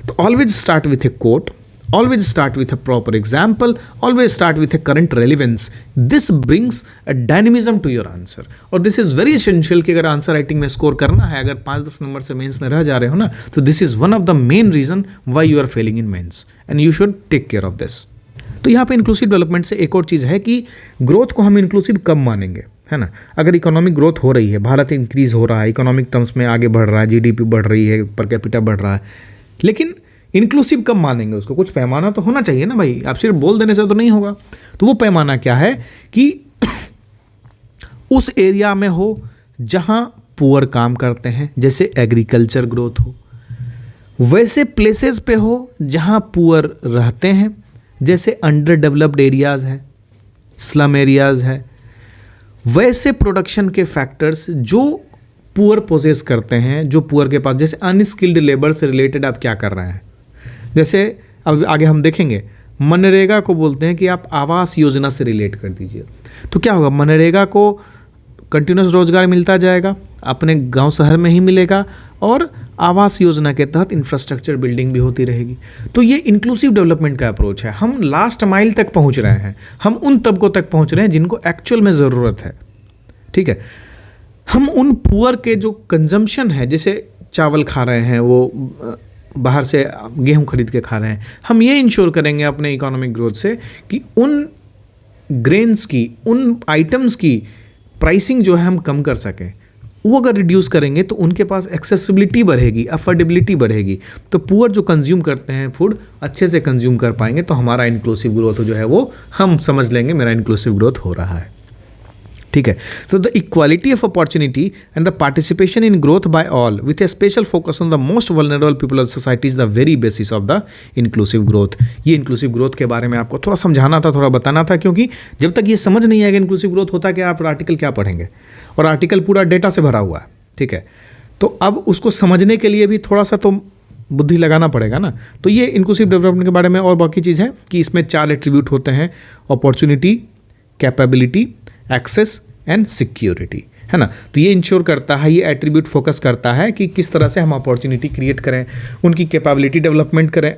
तो always start with a quote, always start with a proper example, always start with a current relevance. This brings a dynamism to your answer, और this is very essential कि अगर answer writing में score करना है, अगर 5-10 number से mains में रह जा रहे हो ना, तो this is one of the main reason why you are failing in mains and you should take care of this. तो यहाँ पे इंक्लूसिव डेवलपमेंट से एक और चीज़ है कि ग्रोथ को हम इंक्लूसिव कब मानेंगे, है ना। अगर इकोनॉमिक ग्रोथ हो रही है, भारत इंक्रीज हो रहा है, इकोनॉमिक टर्म्स में आगे बढ़ रहा है, GDP बढ़ रही है, पर कैपिटा बढ़ रहा है, लेकिन इंक्लूसिव कब मानेंगे उसको? कुछ पैमाना तो होना चाहिए ना भाई, आप सिर्फ बोल देने से तो नहीं होगा। तो वो पैमाना क्या है कि उस एरिया में हो जहां पुअर काम करते हैं, जैसे एग्रीकल्चर ग्रोथ हो, वैसे प्लेसेस पे हो जहां पुअर रहते हैं, जैसे अंडर डेवलप्ड एरियाज है, स्लम एरियाज है, वैसे प्रोडक्शन के फैक्टर्स जो पुअर पोजेस करते हैं, जो पुअर के पास, जैसे अनस्किल्ड लेबर से रिलेटेड आप क्या कर रहे हैं। जैसे अब आगे हम देखेंगे, मनरेगा को बोलते हैं कि आप आवास योजना से रिलेट कर दीजिए, तो क्या होगा, मनरेगा को कंटिन्यूस रोजगार मिलता जाएगा, अपने गांव शहर में ही मिलेगा, और आवास योजना के तहत इंफ्रास्ट्रक्चर बिल्डिंग भी होती रहेगी। तो ये इंक्लूसिव डेवलपमेंट का अप्रोच है। हम लास्ट माइल तक पहुंच रहे हैं, हम उन तबकों तक पहुंच रहे हैं जिनको एक्चुअल में ज़रूरत है, ठीक है। हम उन पुअर के जो कंजम्पशन है, जैसे चावल खा रहे हैं, वो बाहर से गेहूं खरीद के खा रहे हैं, हम ये इंश्योर करेंगे अपने इकोनॉमिक ग्रोथ से कि उन ग्रेन्स की, उन आइटम्स की प्राइसिंग जो है हम कम कर सकें, वो अगर रिड्यूस करेंगे तो उनके पास एक्सेसिबिलिटी बढ़ेगी, अफोर्डेबिलिटी बढ़ेगी, तो पुअर जो कंज्यूम करते हैं फूड अच्छे से कंज्यूम कर पाएंगे, तो हमारा इंक्लूसिव ग्रोथ जो है वो हम समझ लेंगे मेरा इंक्लूसिव ग्रोथ हो रहा है। ठीक है, तो the equality of opportunity and the participation in growth by all with A special focus on the most vulnerable people of society is the very basis of the inclusive growth. ये inclusive growth के बारे में आपको थोड़ा समझाना था, थोड़ा बताना था, क्योंकि जब तक ये समझ नहीं आएगा इंक्लूसिव ग्रोथ होता है क्या, आप आर्टिकल क्या पढ़ेंगे, और आर्टिकल पूरा डेटा से भरा हुआ है। ठीक है, तो अब उसको समझने के लिए भी थोड़ा सा तो बुद्धि लगाना पड़ेगा ना। तो ये इंक्लूसिव डेवलपमेंट के बारे में और बाकी चीज़ है कि इसमें 4 एट्रीब्यूट होते हैं, opportunity, capability, access and security, है ना। तो ये इंश्योर करता है, ये एट्रीब्यूट फोकस करता है कि किस तरह से हम अपॉर्चुनिटी क्रिएट करें, उनकी कैपेबिलिटी डेवलपमेंट करें,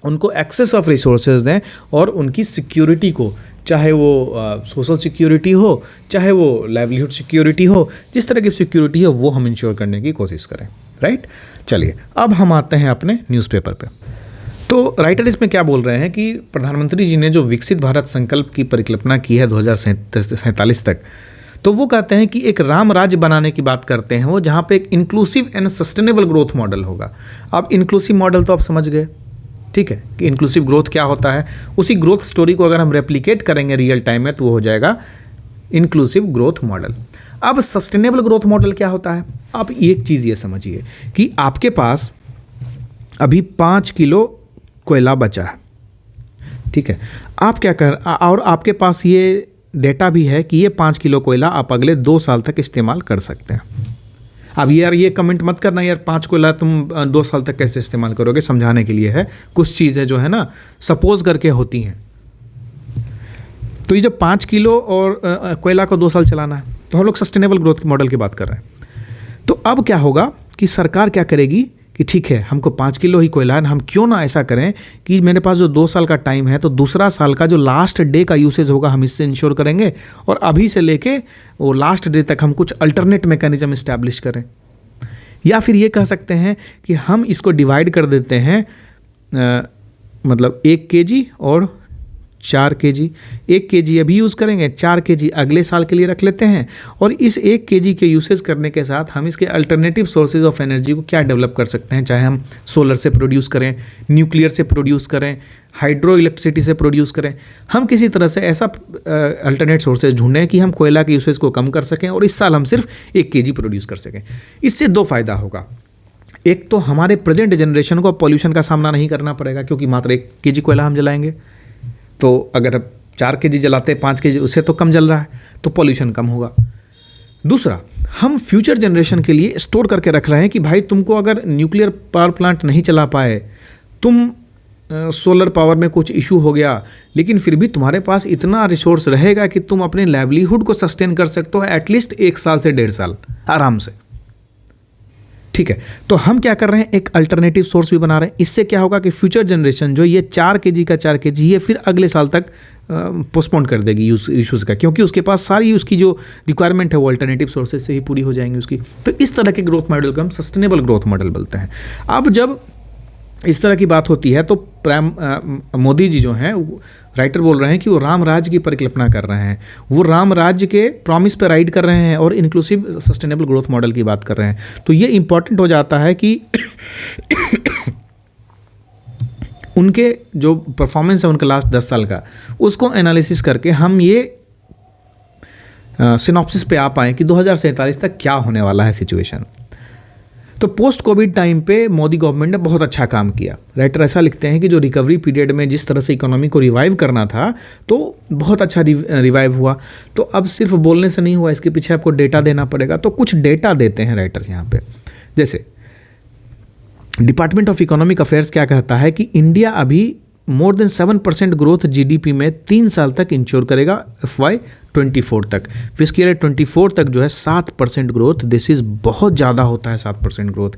उनको एक्सेस ऑफ रिसोर्सेज दें, और उनकी सिक्योरिटी को, चाहे वो सोशल सिक्योरिटी हो, चाहे वो लाइवलीहुड सिक्योरिटी हो, जिस तरह की सिक्योरिटी हो वो हम इंश्योर करने की कोशिश करें। राइट, चलिए अब हम आते हैं अपने न्यूज़पेपर पे। तो राइटर इसमें क्या बोल रहे हैं कि प्रधानमंत्री जी ने जो विकसित भारत संकल्प की परिकल्पना की है 2047 तक, तो वो कहते हैं कि एक राम राज्य बनाने की बात करते हैं वो, जहाँ पे एक inclusive and sustainable growth model होगा। अब इंक्लूसिव मॉडल तो आप समझ गए, ठीक है, कि इंक्लूसिव ग्रोथ क्या होता है। उसी ग्रोथ स्टोरी को अगर हम रेप्लिकेट करेंगे रियल टाइम में तो वो हो जाएगा इंक्लूसिव ग्रोथ मॉडल। अब सस्टेनेबल ग्रोथ मॉडल क्या होता है, आप एक चीज़ ये समझिए कि आपके पास अभी 5 किलो कोयला बचा है, ठीक है, आप क्या कर, और आपके पास ये डेटा भी है कि ये 5 किलो कोयला आप अगले 2 साल तक इस्तेमाल कर सकते हैं। अब यार ये कमेंट मत करना यार 5 कोयला तुम 2 साल तक कैसे इस्तेमाल करोगे, समझाने के लिए है, कुछ चीज़ें जो है ना सपोज करके होती हैं। तो ये जब 5 किलो और कोयला को 2 साल चलाना है, तो हम लोग सस्टेनेबल ग्रोथ मॉडल की बात कर रहे हैं। तो अब क्या होगा कि सरकार क्या करेगी कि ठीक है हमको 5 किलो ही कोयला है, हम क्यों ना ऐसा करें कि मेरे पास जो 2 साल का टाइम है, तो दूसरा साल का जो लास्ट डे का यूसेज होगा हम इससे इंश्योर करेंगे, और अभी से लेके वो लास्ट डे तक हम कुछ अल्टरनेट मैकेनिज्म इस्टेब्लिश करें। या फिर ये कह सकते हैं कि हम इसको डिवाइड कर देते हैं, मतलब 1 kg और 4 kg, 1 kg अभी यूज़ करेंगे, 4 kg अगले साल के लिए रख लेते हैं, और इस 1 kg के यूसेज करने के साथ हम इसके अल्टरनेटिव सोर्सेज ऑफ एनर्जी को क्या डेवलप कर सकते हैं, चाहे हम सोलर से प्रोड्यूस करें, न्यूक्लियर से प्रोड्यूस करें, हाइड्रो इलेक्ट्रिसिटी से प्रोड्यूस करें, हम किसी तरह से ऐसा अल्टरनेट सोर्सेज ढूंढें कि हम कोयला के यूसेज को कम कर सकें, और इस साल हम सिर्फ 1 kg प्रोड्यूस कर सकें। इससे 2 फ़ायदा होगा, एक तो हमारे प्रेजेंट जनरेशन को पॉल्यूशन का सामना नहीं करना पड़ेगा, क्योंकि मात्र 1 kg कोयला हम जलाएंगे, तो अगर 4 kg जलाते 5 kg उससे तो कम जल रहा है, तो पॉल्यूशन कम होगा। दूसरा, हम फ्यूचर जनरेशन के लिए स्टोर करके रख रहे हैं कि भाई तुमको अगर न्यूक्लियर पावर प्लांट नहीं चला पाए, तुम सोलर पावर में कुछ इशू हो गया, लेकिन फिर भी तुम्हारे पास इतना रिसोर्स रहेगा कि तुम अपने लाइवलीहुड को सस्टेन कर सकते हो एटलीस्ट 1 साल से 1.5 साल आराम से। ठीक है, तो हम क्या कर रहे हैं, एक अल्टरनेटिव सोर्स भी बना रहे हैं। इससे क्या होगा कि फ्यूचर जनरेशन जो ये 4 kg का 4 kg ये फिर अगले साल तक पोस्टपोन कर देगी इशूज़ का, क्योंकि उसके पास सारी उसकी जो रिक्वायरमेंट है वो अल्टरनेटिव सोर्सेज से ही पूरी हो जाएंगी उसकी। तो इस तरह के ग्रोथ मॉडल को हम सस्टेनेबल ग्रोथ मॉडल बोलते हैं। अब जब इस तरह की बात होती है तो मोदी जी जो हैं, राइटर बोल रहे हैं कि वो राम राज्य की परिकल्पना कर रहे हैं, वो राम राज्य के प्रॉमिस पे राइड कर रहे हैं और इंक्लूसिव सस्टेनेबल ग्रोथ मॉडल की बात कर रहे हैं। तो ये इंपॉर्टेंट हो जाता है कि उनके जो परफॉर्मेंस है उनका लास्ट 10 साल का, उसको एनालिसिस करके हम ये सिनॉप्सिस पे आ पाएँ कि 2047 तक क्या होने वाला है सिचुएशन। तो पोस्ट कोविड टाइम पे मोदी गवर्नमेंट ने बहुत अच्छा काम किया। राइटर ऐसा लिखते हैं कि जो रिकवरी पीरियड में जिस तरह से इकोनॉमी को रिवाइव करना था, तो बहुत अच्छा रिवाइव हुआ। तो अब सिर्फ बोलने से नहीं हुआ, इसके पीछे आपको डेटा देना पड़ेगा। तो कुछ डेटा देते हैं राइटर यहाँ पे, जैसे डिपार्टमेंट ऑफ इकोनॉमिक अफेयर्स क्या कहता है कि इंडिया अभी मोर देन 7% ग्रोथ जीडीपी में 3 साल तक इंश्योर करेगा FY24 तक। फिस्कल ईयर 24 तक जो है 7% ग्रोथ, दिस इज़ बहुत ज़्यादा होता है 7% ग्रोथ।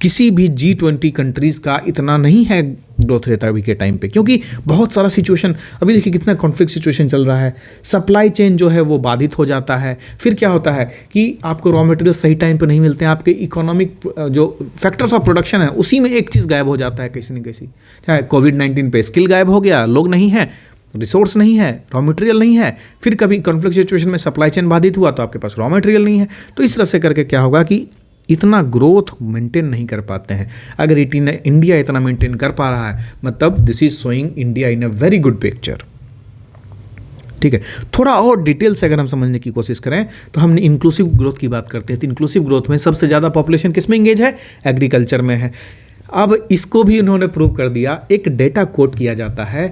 किसी भी G20 कंट्रीज़ का इतना नहीं है ग्रोथ रेट अभी के टाइम पे, क्योंकि बहुत सारा सिचुएशन, अभी देखिए कितना कॉन्फ्लिक्ट सिचुएशन चल रहा है, सप्लाई चेन जो है वो बाधित हो जाता है। फिर क्या होता है कि आपको रॉ मटेरियल सही टाइम पे नहीं मिलते हैं, आपके इकोनॉमिक जो फैक्टर्स ऑफ प्रोडक्शन है उसी में एक चीज़ गायब हो जाता है किसी न किसी। चाहे कोविड-19 पे स्किल गायब हो गया, लोग नहीं हैं, रिसोर्स नहीं है, रॉ मटेरियल नहीं है, फिर कभी कॉन्फ्लिक्ट सिचुएशन में सप्लाई चेन बाधित हुआ तो आपके पास रॉ मटेरियल नहीं है, तो इस तरह से करके क्या होगा कि इतना ग्रोथ मेंटेन नहीं कर पाते हैं। अगर इंडिया इतना मेंटेन कर पा रहा है, मतलब this is showing India in a very good picture. ठीक है, थोड़ा और डिटेल से अगर हम समझने की कोशिश करें तो हमने इंक्लूसिव ग्रोथ की बात करते हैं, तो इंक्लूसिव ग्रोथ में सबसे ज़्यादा पॉपुलेशन किस में इंगेज है? एग्रीकल्चर में है। अब इसको भी उन्होंने प्रूव कर दिया, एक डेटा कोट किया जाता है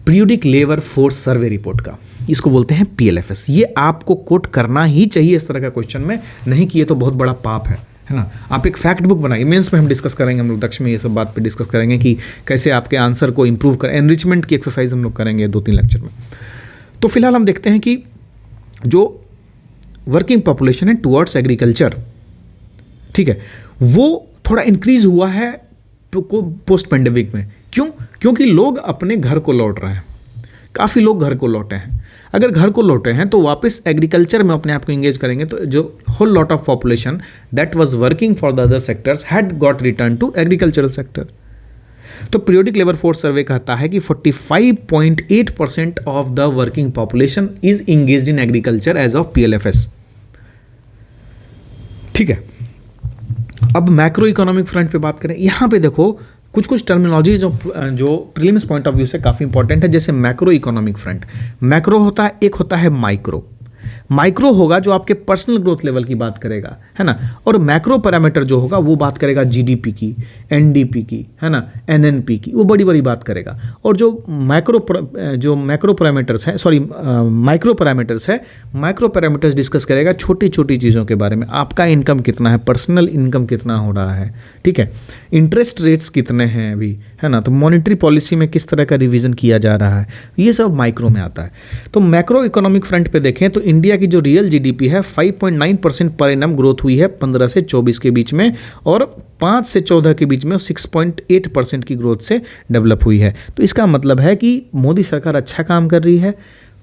periodic labour force survey report का, इसको बोलते हैं PLFS। ये आपको कोट करना ही चाहिए इस तरह का क्वेश्चन में, नहीं किए तो बहुत बड़ा पाप है ना। आप एक फैक्ट बुक बनाइए, मेंस में हम डिस्कस करेंगे, हम लोग दक्ष में ये सब बात पे डिस्कस करेंगे कि कैसे आपके आंसर को इंप्रूव करें, एनरिचमेंट की एक्सरसाइज हम लोग करेंगे 2-3 लेक्चर में। तो फिलहाल हम देखते हैं कि जो वर्किंग पॉपुलेशन है टुवर्ड्स एग्रीकल्चर, ठीक है, वो थोड़ा इंक्रीज हुआ है पोस्ट पेंडेमिक में। क्यों? क्योंकि लोग अपने घर को लौट रहे हैं, काफ़ी लोग घर को लौटे हैं। अगर घर को लौटे हैं तो वापस एग्रीकल्चर में अपने आप को इंगेज करेंगे, तो जो whole lot of population that was working for the other sectors had got return to agricultural sector. तो पीरियोडिक लेबर फोर्स सर्वे कहता है कि 45.8% of the working population is engaged in agriculture as of PLFS। ठीक है, अब macro economic front पे बात करें, यहां पे देखो कुछ टर्मिनोलॉजी जो प्रीलिम्स पॉइंट ऑफ व्यू से काफ़ी इंपॉर्टेंट है। जैसे मैक्रो इकोनॉमिक फ्रंट, मैक्रो होता है, एक होता है माइक्रो। माइक्रो होगा जो आपके पर्सनल ग्रोथ लेवल की बात करेगा, है ना, और मैक्रो पैरामीटर जो होगा वो बात करेगा GDP की, NDP की, है ना, NNP की, वो बड़ी बड़ी बात करेगा। और जो मैक्रो पैरामीटर्स है, सॉरी माइक्रो पैरामीटर्स है, माइक्रो पैरामीटर्स डिस्कस करेगा छोटी छोटी चीज़ों के बारे में, आपका इनकम कितना है, पर्सनल इनकम कितना हो रहा है, ठीक है, इंटरेस्ट रेट्स कितने हैं अभी, है ना, तो मॉनेटरी पॉलिसी में किस तरह का रिवीजन किया जा रहा है, ये सब माइक्रो में आता है। तो मैक्रो इकोनॉमिक फ्रंट पे देखें तो इंडिया की जो रियल GDP है 5.9% पर एनम ग्रोथ हुई है 15 से 24 के बीच में, और 5 से 14 के बीच में 6.8% की ग्रोथ से डेवलप हुई है। तो इसका मतलब है कि मोदी सरकार अच्छा काम कर रही है,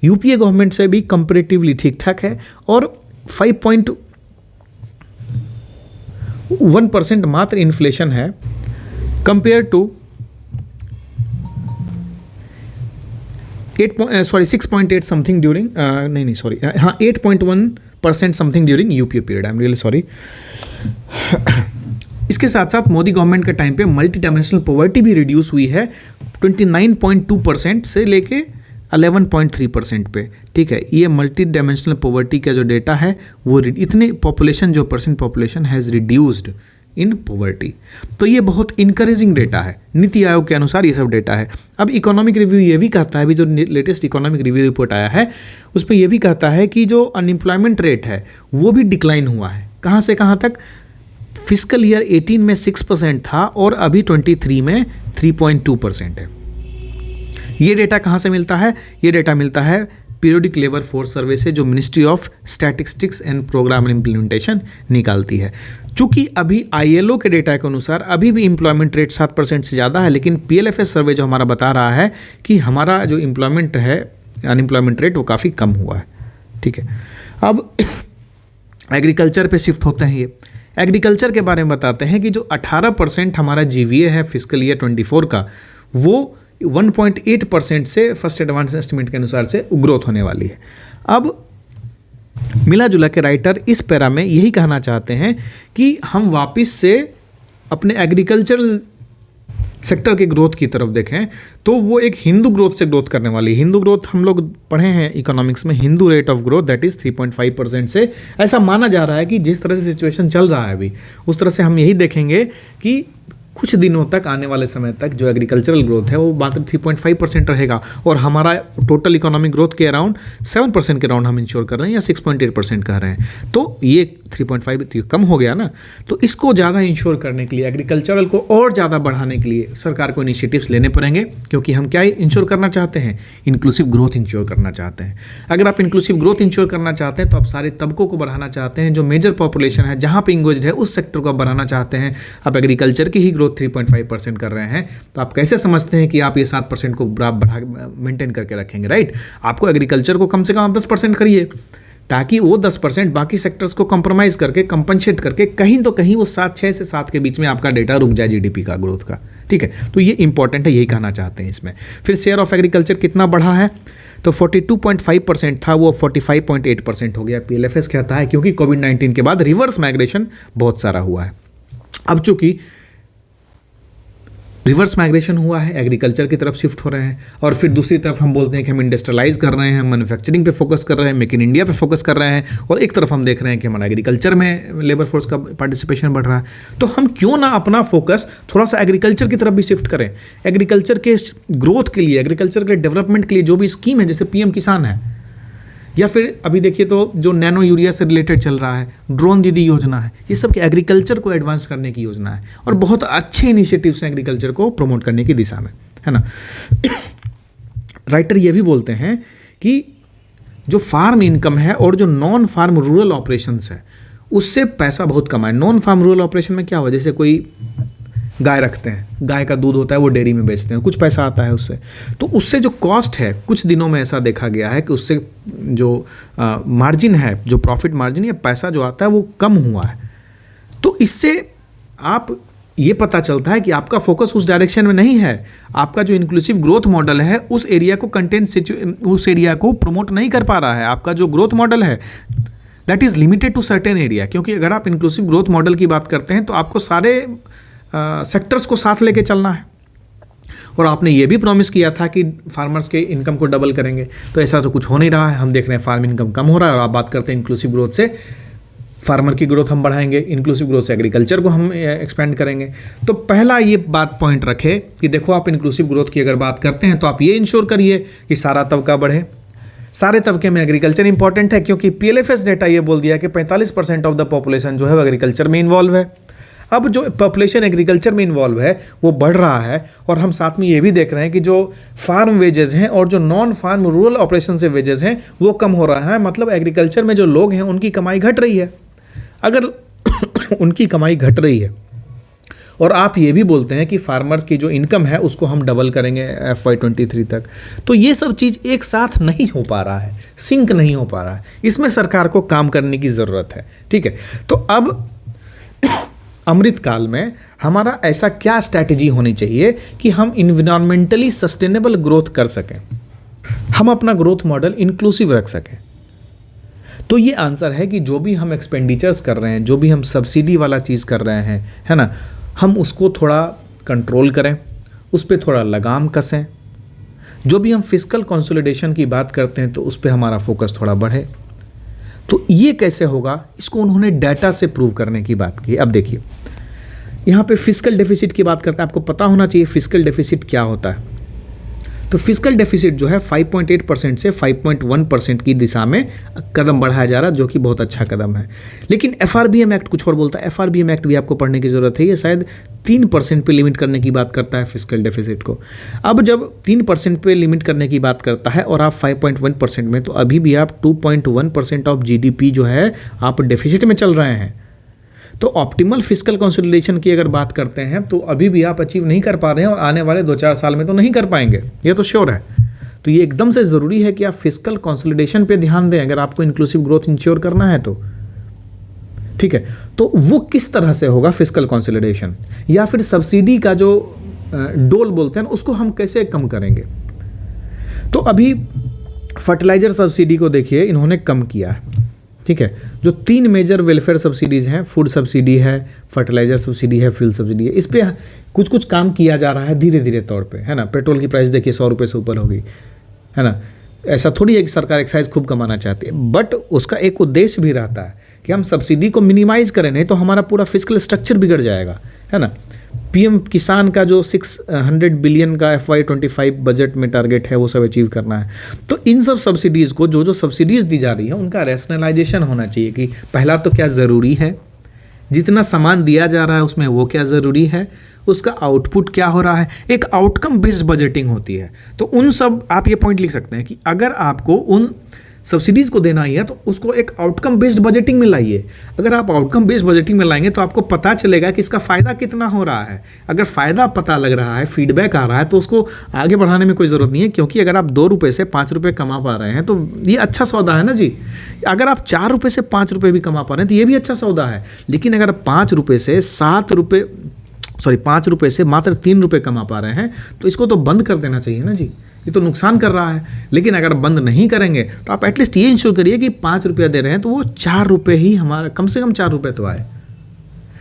UPA गवर्नमेंट से भी कंपैरेटिवली ठीक ठाक है, और 5.1% मात्र इन्फ्लेशन है compare to 6.8 something during 8.1% something during UPA period. I am really sorry. इसके साथ साथ मोदी गवर्नमेंट के टाइम पे मल्टी डायमेंशनल पॉवर्टी भी रिड्यूस हुई है 29.2% से लेके 11.3% पे। ठीक है, ये मल्टी डायमेंशनल पॉवर्टी का जो डेटा है वो इतने पॉपुलेशन जो percent population has reduced in poverty, तो ये बहुत इनकरेजिंग डेटा है। नीति आयोग के अनुसार ये सब डेटा है। अब इकोनॉमिक रिव्यू ये भी कहता है, अभी जो लेटेस्ट इकोनॉमिक रिव्यू रिपोर्ट आया है उसमें ये भी कहता है कि जो अनएम्प्लॉयमेंट रेट है वो भी डिक्लाइन हुआ है। कहाँ से कहाँ तक? फिस्कल ईयर 18 में 6% था और अभी 23 में 3.2% है। ये डेटा कहाँ से मिलता है? ये डेटा मिलता है पीरियोडिक लेबर फोर्स सर्वे से, जो ministry of statistics and programme implementation निकालती है। चूंकि अभी ILO के डेटा के अनुसार अभी भी एम्प्लॉयमेंट रेट 7% से ज़्यादा है, लेकिन PLFS सर्वे जो हमारा बता रहा है कि हमारा जो एम्प्लॉयमेंट है, अनएम्प्लॉयमेंट रेट, वो काफ़ी कम हुआ है। ठीक है, अब एग्रीकल्चर पे शिफ्ट होते हैं। ये एग्रीकल्चर के बारे में बताते हैं कि जो 18% हमारा GVA है फिस्कल ईयर 24 का, वो 1.8% से फर्स्ट एडवांस एस्टिमेट के अनुसार से ग्रोथ होने वाली है। अब मिला जुला के राइटर इस पैरा में यही कहना चाहते हैं कि हम वापस से अपने एग्रीकल्चरल सेक्टर के ग्रोथ की तरफ देखें तो वो एक हिंदू ग्रोथ से ग्रोथ करने वाली। हिंदू ग्रोथ हम लोग पढ़े हैं इकोनॉमिक्स में, Hindu rate of growth that is 3.5% से ऐसा माना जा रहा है कि जिस तरह से सिचुएशन चल रहा है अभी, उस तरह से हम यही देखेंगे कि कुछ दिनों तक, आने वाले समय तक जो एग्रीकल्चरल ग्रोथ है वो मात्र 3.5% रहेगा, और हमारा टोटल इकोनॉमिक ग्रोथ के अराउंड 7% के अराउंड हम इंश्योर कर रहे हैं, या 6.8% कह रहे हैं। तो ये 3.5 कम हो गया ना। तो इसको ज़्यादा इंश्योर करने के लिए, एग्रीकल्चरल को और ज़्यादा बढ़ाने के लिए सरकार को इनिशिएटिव्स लेने पड़ेंगे, क्योंकि हम क्या इंश्योर करना चाहते हैं? इंक्लूसिव ग्रोथ इंश्योर करना चाहते हैं। अगर आप इंक्लूसिव ग्रोथ इंश्योर करना चाहते हैं तो आप सारे तबकों को बढ़ाना चाहते हैं, जो मेजर पॉपुलेशन है जहाँ पे इंगेज्ड है उस सेक्टर को आप बढ़ाना चाहते हैं। आप एग्रीकल्चर की ही ग्रोथ 3.5% कर रहे हैं, तो आप कैसे समझते हैं कि आप ये 7% को बढ़ा मेंटेन करके रखेंगे? राइट, आपको एग्रीकल्चर को कम से कम आप 10% करिए, ताकि वो 10% बाकी सेक्टर्स को कंप्रोमाइज़ करके, कंपनसेट करके कहीं तो कहीं वो 6 से 7 के बीच में आपका डेटा रुक जाए GDP का, ग्रोथ का। ठीक है, तो ये इंपॉर्टेंट है, यही कहना चाहते हैं इसमें। फिर शेयर ऑफ एग्रीकल्चर कितना बढ़ा है, तो 42.5% था, वो 45.8% हो गया। पीएलएफएस कहता है क्योंकि कोविड-19 के बाद रिवर्स माइग्रेशन बहुत सारा हुआ है। अब चूंकि रिवर्स माइग्रेशन हुआ है, एग्रीकल्चर की तरफ शिफ्ट हो रहे हैं, और फिर दूसरी तरफ हम बोलते हैं कि हम इंडस्ट्रियलाइज कर रहे हैं, मैन्युफैक्चरिंग पे फोकस कर रहे हैं, मेक इन इंडिया पे फोकस कर रहे हैं, और एक तरफ हम देख रहे हैं कि हमारा एग्रीकल्चर में लेबर फोर्स का पार्टिसिपेशन बढ़ रहा है। तो हम क्यों ना अपना फोकस थोड़ा सा एग्रीकल्चर की तरफ भी शिफ्ट करें। एग्रीकल्चर के ग्रोथ के लिए, एग्रीकल्चर के डेवलपमेंट के लिए जो भी स्कीम है, जैसे पीएम किसान है, या फिर अभी देखिए तो जो नैनो यूरिया से रिलेटेड चल रहा है, ड्रोन दीदी योजना है, ये सब एग्रीकल्चर को एडवांस करने की योजना है, और बहुत अच्छे इनिशिएटिव्स हैं एग्रीकल्चर को प्रमोट करने की दिशा में, है ना। राइटर ये भी बोलते हैं कि जो फार्म इनकम है और जो नॉन फार्म रूरल ऑपरेशंस है, उससे पैसा बहुत कमाए। नॉन फार्म रूरल ऑपरेशन में क्या हुआ, जैसे कोई गाय रखते हैं, गाय का दूध होता है वो डेयरी में बेचते हैं, कुछ पैसा आता है उससे, तो उससे जो कॉस्ट है, कुछ दिनों में ऐसा देखा गया है कि उससे जो मार्जिन है, जो प्रॉफिट मार्जिन या पैसा जो आता है वो कम हुआ है। तो इससे आप ये पता चलता है कि आपका फोकस उस डायरेक्शन में नहीं है, आपका जो इंक्लूसिव ग्रोथ मॉडल है उस एरिया को उस एरिया को प्रमोट नहीं कर पा रहा है। आपका जो ग्रोथ मॉडल है that is limited to certain area, क्योंकि अगर आप इंक्लूसिव ग्रोथ मॉडल की बात करते हैं तो आपको सारे सेक्टर्स को साथ लेके चलना है, और आपने ये भी प्रॉमिस किया था कि फार्मर्स के इनकम को डबल करेंगे, तो ऐसा तो कुछ हो नहीं रहा है। हम देख रहे हैं फार्म इनकम कम हो रहा है, और आप बात करते हैं इंक्लूसिव ग्रोथ से फार्मर की ग्रोथ हम बढ़ाएंगे, इंक्लूसिव ग्रोथ से एग्रीकल्चर को हम एक्सपेंड करेंगे। तो पहला ये बात पॉइंट रखे कि देखो, आप इंक्लूसिव ग्रोथ की अगर बात करते हैं तो आप ये इंश्योर करिए कि सारा तबका बढ़े। सारे तबके में एग्रीकल्चर इंपॉर्टेंट है, क्योंकि पीएलएफएस डेटा ये बोल दिया कि 45% ऑफ द पॉपुलेशन जो है वो एग्रीकल्चर में इन्वॉल्व है। अब जो पॉपुलेशन एग्रीकल्चर में इन्वॉल्व है वो बढ़ रहा है, और हम साथ में ये भी देख रहे हैं कि जो फार्म वेजेस हैं और जो नॉन फार्म रूरल ऑपरेशन से वेजेस हैं वो कम हो रहा है। मतलब एग्रीकल्चर में जो लोग हैं उनकी कमाई घट रही है। अगर उनकी कमाई घट रही है और आप ये भी बोलते हैं कि फार्मर्स की जो इनकम है उसको हम डबल करेंगे FY23 तक, तो ये सब चीज़ एक साथ नहीं हो पा रहा है, सिंक नहीं हो पा रहा है। इसमें सरकार को काम करने की ज़रूरत है, ठीक है। तो अब अमृतकाल में हमारा ऐसा क्या स्ट्रैटेजी होनी चाहिए कि हम इन्वायरमेंटली सस्टेनेबल ग्रोथ कर सकें, हम अपना ग्रोथ मॉडल इंक्लूसिव रख सकें। तो ये आंसर है कि जो भी हम एक्सपेंडिचर्स कर रहे हैं, जो भी हम सब्सिडी वाला चीज़ कर रहे हैं, है ना, हम उसको थोड़ा कंट्रोल करें, उस पर थोड़ा लगाम कसें। जो भी हम फिस्कल कंसोलिडेशन की बात करते हैं तो उस पर हमारा फोकस थोड़ा बढ़े। तो ये कैसे होगा, इसको उन्होंने डाटा से प्रूव करने की बात की। अब देखिए, यहाँ पे फिस्कल डेफिसिट की बात करते हैं, आपको पता होना चाहिए फिस्कल डेफिसिट क्या होता है। तो फिस्कल डेफिसिट जो है 5.8% से 5.1% की दिशा में कदम बढ़ाया जा रहा है, जो कि बहुत अच्छा कदम है। लेकिन FRBM एक्ट कुछ और बोलता है। FRBM एक्ट भी आपको पढ़ने की ज़रूरत है। ये शायद 3% पे लिमिट करने की बात करता है फिस्कल डेफिसिट को। अब जब 3% पे लिमिट करने की बात करता है और आप 5.1% में, तो अभी भी आप 2.1% ऑफ GDP जो है आप डेफिसिट में चल रहे हैं। तो ऑप्टिमल फिस्कल कंसोलिडेशन की अगर बात करते हैं तो अभी भी आप अचीव नहीं कर पा रहे हैं, और आने वाले 2-4 साल में तो नहीं कर पाएंगे, ये तो श्योर है। तो ये एकदम से ज़रूरी है कि आप फिस्कल कंसोलिडेशन पे ध्यान दें अगर आपको इंक्लूसिव ग्रोथ इंश्योर करना है तो, ठीक है। तो वो किस तरह से होगा फिस्कल कंसोलिडेशन, या फिर सब्सिडी का जो डोल बोलते हैं उसको हम कैसे कम करेंगे। तो अभी फर्टिलाइजर सब्सिडी को देखिए, इन्होंने कम किया है, ठीक है। जो 3 मेजर वेलफेयर सब्सिडीज़ हैं, फूड सब्सिडी है, फर्टिलाइजर सब्सिडी है, फ्यूल सब्सिडी है, इस पर कुछ कुछ काम किया जा रहा है धीरे धीरे तौर पे, है ना। पेट्रोल की प्राइस देखिए 100 रुपये से ऊपर हो गई, है ना। ऐसा थोड़ी है कि सरकार एक्साइज खूब कमाना चाहती है, बट उसका एक उद्देश्य भी रहता है कि हम सब्सिडी को मिनिमाइज करें, नहीं तो हमारा पूरा फिस्कल स्ट्रक्चर बिगड़ जाएगा, है ना। पीएम किसान का जो 600 बिलियन का FY25 बजट में टारगेट है वो सब अचीव करना है। तो इन सब सब्सिडीज़ को, जो जो सब्सिडीज़ दी जा रही है उनका रैशनलाइजेशन होना चाहिए कि पहला तो क्या ज़रूरी है, जितना सामान दिया जा रहा है उसमें वो क्या ज़रूरी है, उसका आउटपुट क्या हो रहा है। एक आउटकम बेस्ड बजटिंग होती है। तो उन सब आप ये पॉइंट लिख सकते हैं कि अगर आपको उन सब्सिडीज़ को देना ही है तो उसको एक आउटकम बेस्ड बजटिंग में लाइए। अगर आप आउटकम बेस्ड बजटिंग में लाएंगे तो आपको पता चलेगा कि इसका फ़ायदा कितना हो रहा है। अगर फ़ायदा पता लग रहा है, फीडबैक आ रहा है, तो उसको आगे बढ़ाने में कोई ज़रूरत नहीं है, क्योंकि अगर आप 2 रुपये से 5 रुपये कमा पा रहे हैं तो ये अच्छा सौदा है ना जी। अगर आप 4 रुपये से 5 रुपये भी कमा पा रहे हैं तो ये भी अच्छा सौदा है। लेकिन अगर 5 रुपये से 7 रुपये ₹5 से मात्र ₹3 कमा पा रहे हैं, तो इसको तो बंद कर देना चाहिए ना जी। ये तो नुकसान कर रहा है। लेकिन अगर बंद नहीं करेंगे तो आप एटलीस्ट ये इंश्योर करिए कि ₹5 दे रहे हैं तो वो ₹4 ही हमारा, कम से कम ₹4 तो आए।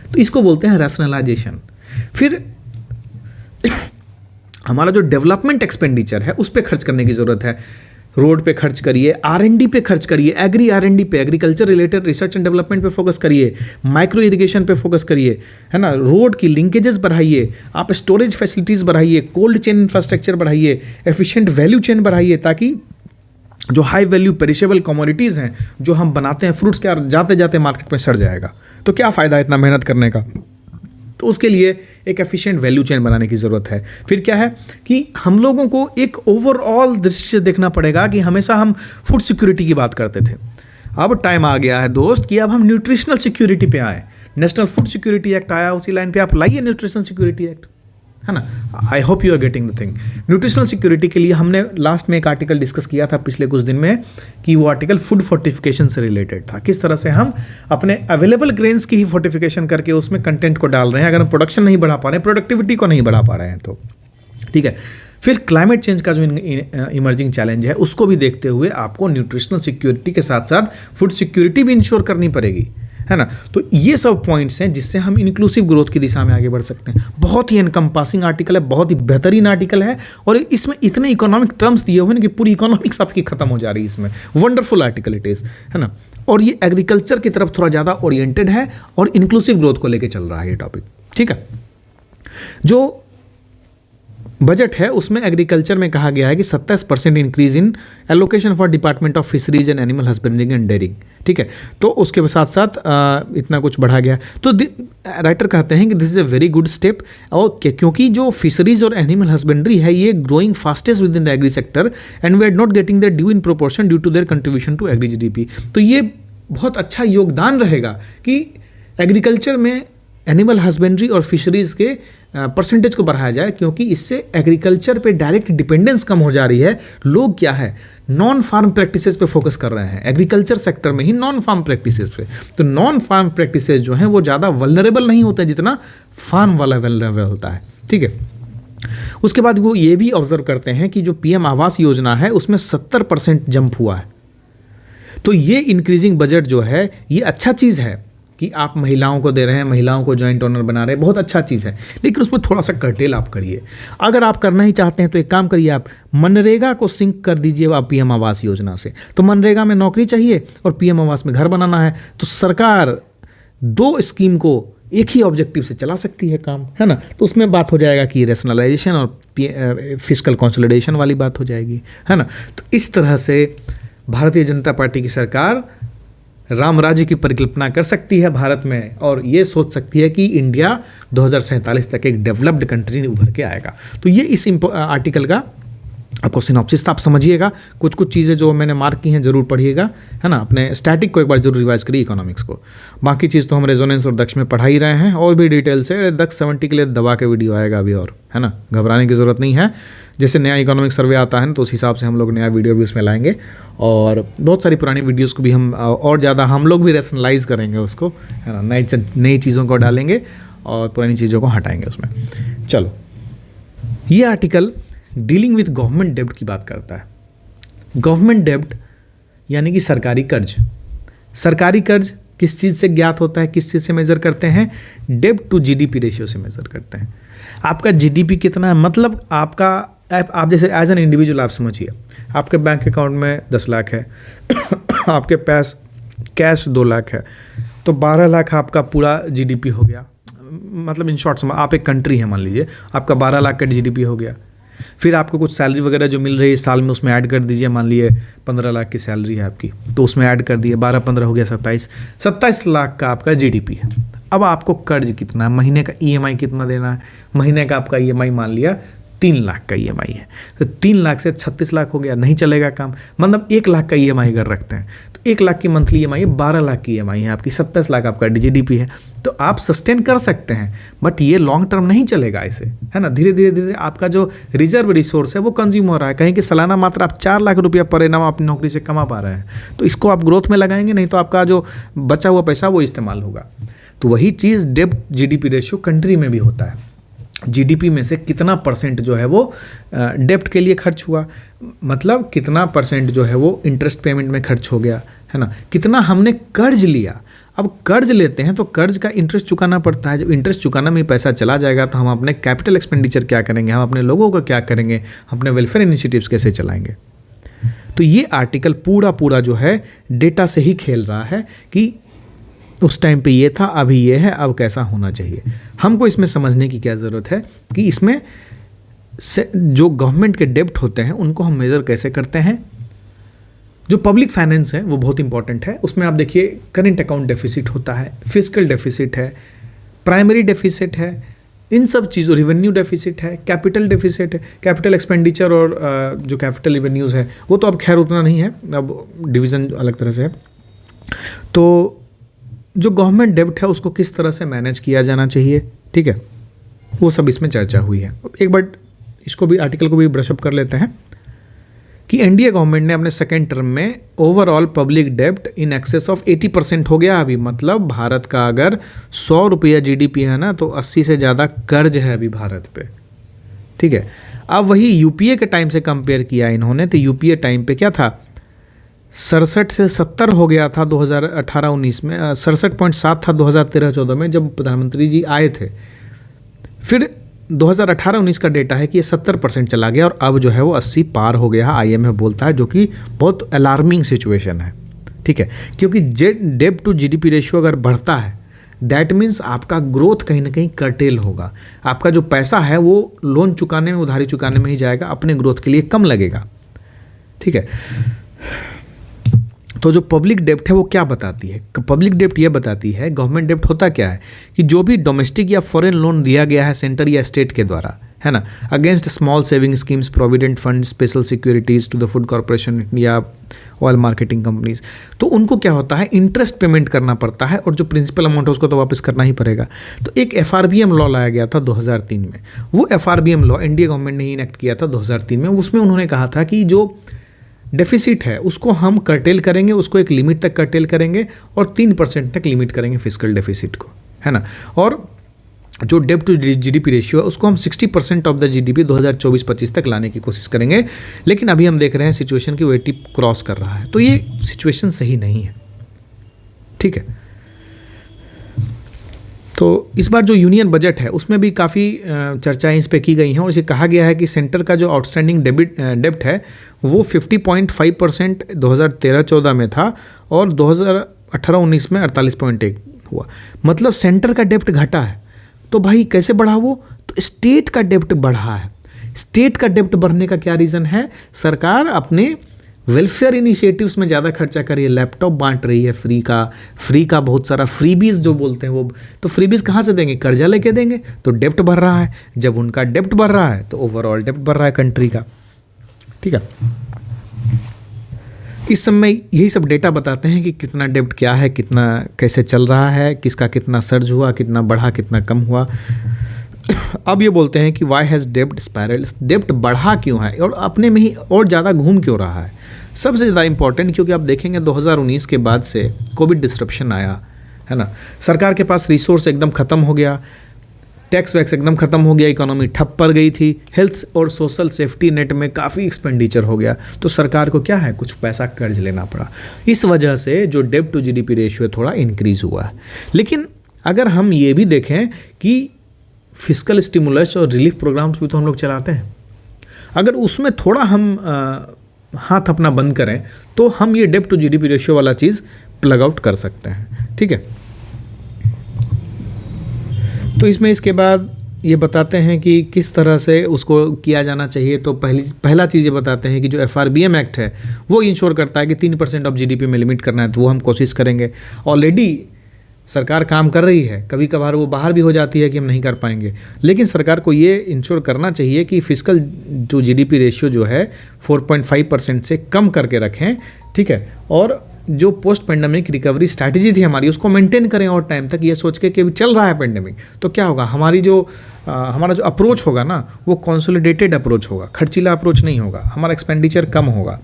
तो इसको बोलते हैं रैशनलाइजेशन। फिर हमारा जो डेवलपमेंट एक्सपेंडिचर है उस पर खर्च करने की ज़रूरत है। रोड पे खर्च करिए, R&D पे खर्च करिए, एग्री R&D पे, agriculture related research and development पे फोकस करिए, माइक्रो इरिगेशन पे फोकस करिए, है ना। रोड की लिंकेजेस बढ़ाइए, आप स्टोरेज फैसिलिटीज़ बढ़ाइए, कोल्ड चेन इंफ्रास्ट्रक्चर बढ़ाइए, एफिशिएंट वैल्यू चेन बढ़ाइए, ताकि जो हाई वैल्यू पेरिशेबल कमोडिटीज़ हैं जो हम बनाते हैं, फ्रूट्स क्या जाते जाते मार्केट में सड़ जाएगा, तो क्या फ़ायदा है इतना मेहनत करने का। तो उसके लिए एक एफिशिएंट वैल्यू चेन बनाने की ज़रूरत है। फिर क्या है कि हम लोगों को एक ओवरऑल दृश्य देखना पड़ेगा कि हमेशा हम फूड सिक्योरिटी की बात करते थे, अब टाइम आ गया है दोस्त कि अब हम न्यूट्रिशनल सिक्योरिटी पे आए। नेशनल फूड सिक्योरिटी एक्ट आया, उसी लाइन पे आप लाइए न्यूट्रिशनल सिक्योरिटी एक्ट, है ना। I hope you are getting the thing. Nutritional security के लिए हमने लास्ट में एक आर्टिकल डिस्कस किया था पिछले कुछ दिन में, कि वो आर्टिकल फूड फोर्टिफिकेशन से रिलेटेड था। किस तरह से हम अपने अवेलेबल ग्रेन्स की ही फोर्टिफिकेशन करके उसमें कंटेंट को डाल रहे हैं, अगर हम प्रोडक्शन नहीं बढ़ा पा रहे हैं, प्रोडक्टिविटी को नहीं बढ़ा पा रहे हैं तो ठीक है। फिर क्लाइमेट चेंज का जो इमर्जिंग चैलेंज है उसको भी देखते हुए आपको न्यूट्रिशनल सिक्योरिटी के साथ साथ फूड सिक्योरिटी भी इंश्योर करनी पड़ेगी, है ना। तो ये सब पॉइंट्स हैं जिससे हम इंक्लूसिव ग्रोथ की दिशा में आगे बढ़ सकते हैं। बहुत ही एनकम्पासिंग आर्टिकल है, बहुत ही बेहतरीन आर्टिकल है, और इसमें इतने इकोनॉमिक टर्म्स दिए हुए हैं कि पूरी इकोनॉमिक्स आपकी खत्म हो जा रही है इसमें। वंडरफुल आर्टिकल इट इज़, है ना। और ये एग्रीकल्चर की तरफ थोड़ा ज़्यादा ओरिएंटेड है और इंक्लूसिव ग्रोथ को लेकर चल रहा है ये टॉपिक, ठीक है। जो बजट है उसमें एग्रीकल्चर में कहा गया है कि 27% increase in allocation for department of fisheries and animal husbandry and dairying, ठीक है। तो उसके साथ साथ इतना कुछ बढ़ा गया। तो राइटर कहते हैं कि this is a very good step, और क्योंकि जो फिशरीज और एनिमल हस्बेंड्री है ये growing fastest within the agri sector and we are not getting the due in proportion due to their contribution to agri GDP। तो ये बहुत अच्छा योगदान रहेगा कि एग्रीकल्चर में एनिमल हस्बेंड्री और फिशरीज़ के परसेंटेज को बढ़ाया जाए, क्योंकि इससे एग्रीकल्चर पे डायरेक्ट डिपेंडेंस कम हो जा रही है। लोग क्या है, नॉन फार्म प्रैक्टिसेस पे फोकस कर रहे हैं, एग्रीकल्चर सेक्टर में ही नॉन फार्म प्रैक्टिसेस पे। तो नॉन फार्म प्रैक्टिसेस जो हैं वो ज़्यादा वल्नरेबल नहीं होते जितना फार्म वाला वल्नरेबल होता है, ठीक है। उसके बाद वो ये भी ऑब्जर्व करते हैं कि जो PM आवास योजना है उसमें 70% जंप हुआ है। तो ये इंक्रीजिंग बजट जो है ये अच्छा चीज़ है कि आप महिलाओं को दे रहे हैं, महिलाओं को जॉइंट ओनर बना रहे हैं, बहुत अच्छा चीज़ है। लेकिन उसमें थोड़ा सा कर्टेल आप करिए। अगर आप करना ही चाहते हैं तो एक काम करिए, आप मनरेगा को सिंक कर दीजिए आप PM आवास योजना से। तो मनरेगा में नौकरी चाहिए और PM आवास में घर बनाना है, तो सरकार 2 स्कीम को एक ही ऑब्जेक्टिव से चला सकती है काम, है ना। तो उसमें बात हो जाएगा कि रैशनलाइजेशन और फिस्कल कंसोलिडेशन वाली बात हो जाएगी, है ना। तो इस तरह से भारतीय जनता पार्टी की सरकार राम राज्य की परिकल्पना कर सकती है भारत में, और ये सोच सकती है कि इंडिया 2047 तक एक डेवलप्ड कंट्री उभर के आएगा। तो ये इस आर्टिकल का आपको सिनॉप्सिस था, आप समझिएगा। कुछ कुछ चीज़ें जो मैंने मार्क की हैं ज़रूर पढ़िएगा, है ना। अपने स्टैटिक को एक बार जरूर रिवाइज करिए, इकोनॉमिक्स को। बाकी चीज़ तो हम रेजोनेंस और दक्ष में पढ़ा ही रहे हैं, और भी डिटेल से दक्ष 70 के लिए दबा के वीडियो आएगा अभी, और है ना, घबराने की ज़रूरत नहीं है। जैसे नया इकोनॉमिक सर्वे आता है ना तो उस हिसाब से हम लोग नया वीडियो भी उसमें लाएंगे, और बहुत सारी पुरानी वीडियोज़ को भी हम और ज़्यादा हम लोग भी रैशनलाइज करेंगे उसको, है ना। नई चीज़ों को डालेंगे और पुरानी चीज़ों को हटाएंगे उसमें। चलो, ये आर्टिकल डीलिंग विथ गवर्नमेंट डेब्ट की बात करता है। गवर्नमेंट डेब्ट यानी कि सरकारी कर्ज। सरकारी कर्ज किस चीज़ से ज्ञात होता है, किस चीज़ से मेज़र करते हैं? डेब्ट टू GDP रेशियो से मेज़र करते हैं। आपका GDP कितना है, मतलब आपका आप जैसे एज एन इंडिविजुअल आप समझिए, आपके बैंक अकाउंट में 10 लाख है आपके पास कैश 2 लाख है, तो 12 लाख आपका पूरा GDP हो गया। मतलब इन शॉर्ट आप एक कंट्री है, मान लीजिए आपका 12 लाख का GDP हो गया। फिर आपको कुछ सैलरी वगैरह जो मिल रही है साल में उसमें ऐड कर दीजिए, मान लिए 15 लाख की सैलरी है आपकी, तो उसमें ऐड कर दिए, 12-15 हो गया 27 लाख का आपका GDP है। अब आपको कर्ज कितना है, महीने का EMI कितना देना है? महीने का आपका EMI मान लिया 3 लाख का EMI है, तो 3 लाख से 36 लाख हो गया, नहीं चलेगा काम। मतलब 1 लाख का EMI अगर रखते हैं तो 1 लाख की मंथली EMI है, 12 लाख की EMI है आपकी, 27 लाख आपका GDP है। तो आप सस्टेन कर सकते हैं, बट ये लॉन्ग टर्म नहीं चलेगा ऐसे, है ना। धीरे धीरे आपका जो रिजर्व रिसोर्स है वो कंज्यूम हो रहा है। कहीं कि सालाना मात्र आप 4 लाख रुपया पर एनम अपनी नौकरी से कमा पा रहे हैं, तो इसको आप ग्रोथ में लगाएंगे, नहीं तो आपका जो बचा हुआ पैसा वो इस्तेमाल होगा। तो वही चीज़ डेब्ट GDP रेशियो कंट्री में भी होता है। जीडीपी में से कितना परसेंट जो है वो डेब्ट के लिए खर्च हुआ, मतलब कितना परसेंट जो है वो इंटरेस्ट पेमेंट में खर्च हो गया, है ना, कितना हमने कर्ज लिया। अब कर्ज लेते हैं तो कर्ज का इंटरेस्ट चुकाना पड़ता है। जब इंटरेस्ट चुकाना में पैसा चला जाएगा तो हम अपने कैपिटल एक्सपेंडिचर क्या करेंगे, हम अपने लोगों का क्या करेंगे, अपने वेलफेयर इनिशिएटिव्स कैसे चलाएंगे। तो ये आर्टिकल पूरा जो है डेटा से ही खेल रहा है कि उस टाइम पे ये था, अभी ये है, अब कैसा होना चाहिए। हमको इसमें समझने की क्या ज़रूरत है कि इसमें से जो गवर्नमेंट के डेब्ट होते हैं उनको हम मेज़र कैसे करते हैं। जो पब्लिक फाइनेंस है वो बहुत इंपॉर्टेंट है। उसमें आप देखिए करेंट अकाउंट डेफिसिट होता है, फिस्कल डेफिसिट है, प्राइमरी डेफिसिट है, इन सब चीज़ों, रिवेन्यू डेफिसिट है, कैपिटल डेफिसिट है, कैपिटल एक्सपेंडिचर और जो कैपिटल रिवेन्यूज़ है वो तो अब खैर उतना नहीं है, अब डिवीज़न अलग तरह से है। तो जो गवर्नमेंट डेब्ट है उसको किस तरह से मैनेज किया जाना चाहिए, ठीक है, वो सब इसमें चर्चा हुई है। एक बार इसको भी, आर्टिकल को भी ब्रशअप कर लेते हैं कि एनडीए गवर्नमेंट ने अपने सेकेंड टर्म में ओवरऑल पब्लिक डेब्ट इन एक्सेस ऑफ 80% हो गया अभी। मतलब भारत का अगर 100 रुपया जीडीपी है ना तो 80 से ज़्यादा कर्ज है अभी भारत पे, ठीक है। अब वही यूपीए के टाइम से कंपेयर किया इन्होंने तो यूपीए टाइम पे क्या था, 67 से 70 हो गया था 2018-19 में, 67.7 था 2013-14 में जब प्रधानमंत्री जी आए थे। फिर 2018-19 का डेटा है कि ये 70% चला गया और अब जो है वो 80 पार हो गया, आईएमएफ बोलता है, जो कि बहुत अलार्मिंग सिचुएशन है, ठीक है। क्योंकि डेब्ट टू जीडीपी रेशियो अगर बढ़ता है दैट मीन्स आपका ग्रोथ कहीं ना कहीं कर्टेल होगा। आपका जो पैसा है वो लोन चुकाने में, उधारी चुकाने में ही जाएगा, अपने ग्रोथ के लिए कम लगेगा, ठीक है। तो जो पब्लिक डेब्ट है वो क्या बताती है, पब्लिक डेब्ट ये बताती है, गवर्नमेंट डेब्ट होता क्या है कि जो भी डोमेस्टिक या फॉरेन लोन दिया गया है सेंटर या स्टेट के द्वारा, है ना, against small saving schemes, provident fund, special securities to the food corporation या ऑयल मार्केटिंग कंपनीज, तो उनको क्या होता है इंटरेस्ट पेमेंट करना पड़ता है और जो प्रिंसिपल अमाउंट है उसको तो वापस करना ही पड़ेगा। तो एक एफआरबीएम लॉ लाया गया था 2003 में। वो एफआरबीएम लॉ एनडीए गवर्नमेंट ने इनेक्ट किया था 2003 में। उसमें उन्होंने कहा था कि जो डेफिसिट है उसको हम कर्टेल करेंगे, उसको एक लिमिट तक कर्टेल करेंगे और 3% तक लिमिट करेंगे फिस्कल डेफिसिट को, है ना। और जो डेब्ट टू जीडीपी रेशियो है उसको हम 60% ऑफ द जीडीपी 2024-25 तक लाने की कोशिश करेंगे। लेकिन अभी हम देख रहे हैं सिचुएशन की 80 क्रॉस कर रहा है, तो ये सिचुएशन सही नहीं है, ठीक है। तो इस बार जो यूनियन बजट है उसमें भी काफ़ी चर्चाएं इस पे की गई हैं और इसे कहा गया है कि सेंटर का जो आउटस्टैंडिंग डेब्ट है वो 50.5% 2013-14 में था और 2018-19 में 48.1 हुआ। मतलब सेंटर का डेब्ट घटा है। तो भाई कैसे बढ़ा वो, तो स्टेट का डेब्ट बढ़ा है। स्टेट का डेब्ट बढ़ने का क्या रीज़न है, सरकार अपने वेलफेयर इनिशिएटिव्स में ज़्यादा खर्चा करिए, लैपटॉप बांट रही है फ्री का बहुत सारा फ्रीबीज जो बोलते हैं वो, तो फ्रीबीज कहाँ से देंगे, कर्जा लेके देंगे, तो डेब्ट बढ़ रहा है। जब उनका डेब्ट बढ़ रहा है तो ओवरऑल डेब्ट बढ़ रहा है कंट्री का, ठीक है। इस समय यही सब डेटा बताते हैं कि कितना डेब्ट क्या है, कितना कैसे चल रहा है, किसका कितना सर्ज हुआ, कितना बढ़ा, कितना कम हुआ। अब ये बोलते हैं कि वाई हैज़ डेब्ट स्पायरल, डेब्ट बढ़ा क्यों है और अपने में ही और ज़्यादा घूम क्यों रहा है। सबसे ज़्यादा इंपॉर्टेंट क्योंकि आप देखेंगे 2019 के बाद से कोविड डिस्ट्रप्शन आया, है ना, सरकार के पास रिसोर्स एकदम ख़त्म हो गया, टैक्स वैक्स एकदम ख़त्म हो गया, इकोनॉमी ठप पड़ गई थी, हेल्थ और सोशल सेफ्टी नेट में काफ़ी एक्सपेंडिचर हो गया, तो सरकार को क्या है कुछ पैसा कर्ज लेना पड़ा। इस वजह से जो डेब्ट टू जीडीपी रेशियो थोड़ा इंक्रीज़ हुआ है। लेकिन अगर हम ये भी देखें कि फिस्कल स्टिमुलस और रिलीफ प्रोग्राम्स भी तो हम लोग चलाते हैं, अगर उसमें थोड़ा हम हाथ अपना बंद करें तो हम ये डेब्ट टू जीडीपी रेशियो वाला चीज़ प्लग आउट कर सकते हैं, ठीक है। तो इसमें इसके बाद ये बताते हैं कि किस तरह से उसको किया जाना चाहिए। तो पहला चीज़ ये बताते हैं कि जो एफआरबीएम एक्ट है वो इंश्योर करता है कि 3% ऑफ जीडीपी में लिमिट करना है, तो वो हम कोशिश करेंगे। ऑलरेडी सरकार काम कर रही है, कभी कभार वो बाहर भी हो जाती है कि हम नहीं कर पाएंगे, लेकिन सरकार को ये इंश्योर करना चाहिए कि फिस्कल टू जीडीपी रेशियो जो है 4.5% से कम करके रखें, ठीक है। और जो पोस्ट पेंडेमिक रिकवरी स्ट्रैटेजी थी हमारी उसको मेंटेन करें और टाइम तक, ये सोच के कि चल रहा है पेंडेमिक तो क्या होगा, हमारा जो अप्रोच होगा ना वो कंसोलिडेटेड अप्रोच होगा, खर्चीला अप्रोच नहीं होगा, हमारा एक्सपेंडिचर कम होगा।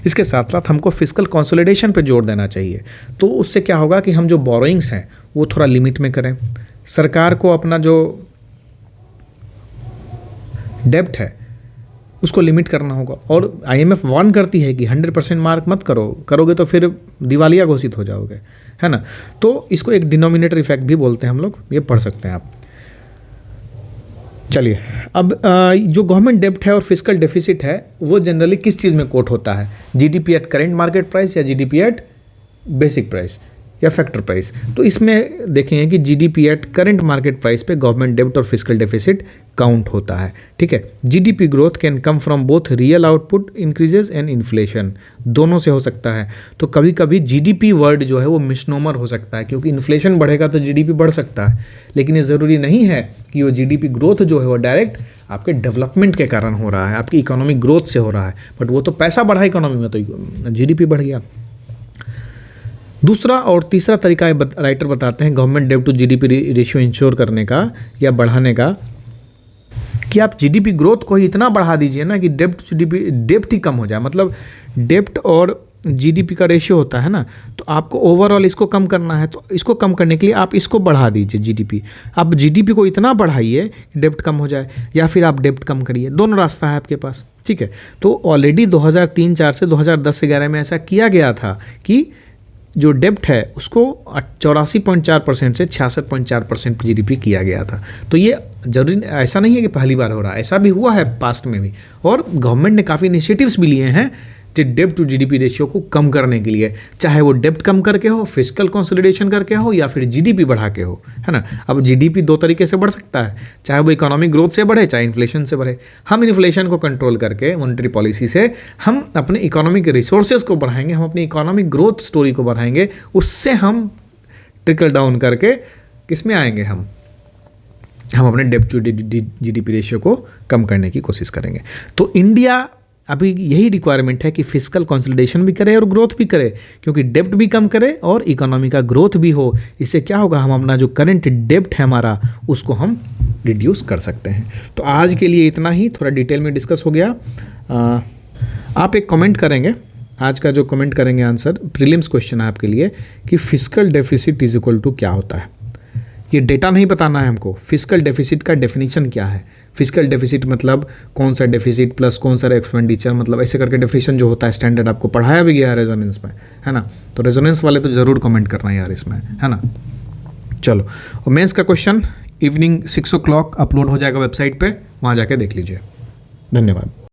इसके साथ साथ हमको फिस्कल कंसोलिडेशन पे जोर देना चाहिए। तो उससे क्या होगा कि हम जो बोरोइंग्स हैं वो थोड़ा लिमिट में करें, सरकार को अपना जो डेब्ट है उसको लिमिट करना होगा। और IMF वार्न करती है कि 100% मार्क मत करोगे तो फिर दिवालिया घोषित हो जाओगे, है ना। तो इसको एक डिनोमिनेटर इफेक्ट भी बोलते हैं हम लोग, ये पढ़ सकते हैं आप। चलिए, अब जो गवर्नमेंट डेब्ट है और फिस्कल डेफिसिट है वो जनरली किस चीज़ में कोट होता है, GDP at current market price या GDP एट बेसिक प्राइस या फैक्टर प्राइस। तो इसमें देखेंगे कि GDP at current market price पे गवर्नमेंट डेब्ट और फिस्कल डेफिसिट काउंट होता है, ठीक है। GDP growth can come from both real output increases and inflation, दोनों से हो सकता है। तो कभी कभी GDP वर्ड जो है वो मिसनोमर हो सकता है, क्योंकि इन्फ्लेशन बढ़ेगा तो GDP बढ़ सकता है, लेकिन ये ज़रूरी नहीं है कि वो GDP ग्रोथ जो है वो डायरेक्ट आपके डेवलपमेंट के कारण हो रहा है, आपकी इकोनॉमिक ग्रोथ से हो रहा है। बट वो तो पैसा बढ़ा इकोनॉमी में तो GDP बढ़ गया। दूसरा और तीसरा तरीका राइटर बताते हैं गवर्नमेंट डेब्ट टू GDP रेशियो इंश्योर करने का या बढ़ाने का, कि आप GDP ग्रोथ को ही इतना बढ़ा दीजिए ना कि डेब्ट ही कम हो जाए। मतलब डेब्ट और GDP का रेशियो होता है ना, तो आपको ओवरऑल इसको कम करना है, तो इसको कम करने के लिए आप इसको बढ़ा दीजिए GDP। आप GDP को इतना बढ़ाइए कि डेब्ट कम हो जाए, या फिर आप डेब्ट कम करिए, दोनों रास्ता है आपके पास, ठीक है। तो ऑलरेडी 2003-04 से 2010-11 में ऐसा किया गया था कि जो डेब्ट है उसको 84.4% से 66.4% GDP किया गया था। तो ये जरूरी ऐसा नहीं है कि पहली बार हो रहा है, ऐसा भी हुआ है पास्ट में भी, और गवर्नमेंट ने काफ़ी इनिशिएटिव्स भी लिए हैं डेब्ट टू GDP रेशियो को कम करने के लिए, चाहे वो डेब्ट कम करके हो, फिस्कल कंसोलिडेशन करके हो, या फिर GDP बढ़ा के हो, है ना। अब GDP दो तरीके से बढ़ सकता है, चाहे वो इकोनॉमिक ग्रोथ से बढ़े, चाहे इन्फ्लेशन से बढ़े। हम इन्फ्लेशन को कंट्रोल करके मॉनेटरी पॉलिसी से हम अपने इकोनॉमिक रिसोर्सेज को बढ़ाएंगे, हम अपनी इकोनॉमिक ग्रोथ स्टोरी को बढ़ाएंगे, उससे हम ट्रिकल डाउन करके किस में आएंगे, हम अपने डेब्ट टू GDP रेशियो को कम करने की कोशिश करेंगे। तो इंडिया अभी यही रिक्वायरमेंट है कि फिस्कल कंसोलिडेशन भी करे और ग्रोथ भी करे, क्योंकि डेब्ट भी कम करे और इकोनॉमी का ग्रोथ भी हो। इससे क्या होगा, हम अपना जो करंट डेब्ट है हमारा उसको हम रिड्यूस कर सकते हैं। तो आज के लिए इतना ही, थोड़ा डिटेल में डिस्कस हो गया। आप एक कमेंट करेंगे, आज का जो कमेंट करेंगे आंसर प्रीलिम्स क्वेश्चन है आपके लिए, कि fiscal deficit is equal to क्या होता है। ये डेटा नहीं बताना है हमको, फिस्कल डेफिसिट का डेफिनेशन क्या है। फिस्कल डेफिसिट मतलब कौन सा डेफिसिट प्लस कौन सा एक्सपेंडिचर, मतलब ऐसे करके डेफिनेशन जो होता है स्टैंडर्ड आपको पढ़ाया भी गया है रेजोनेंस में, है ना। तो रेजोनेंस वाले तो ज़रूर कमेंट करना यार इसमें, है ना। चलो, और मेंस का क्वेश्चन इवनिंग 6 o'clock अपलोड हो जाएगा वेबसाइट पे, वहाँ जाके देख लीजिए। धन्यवाद।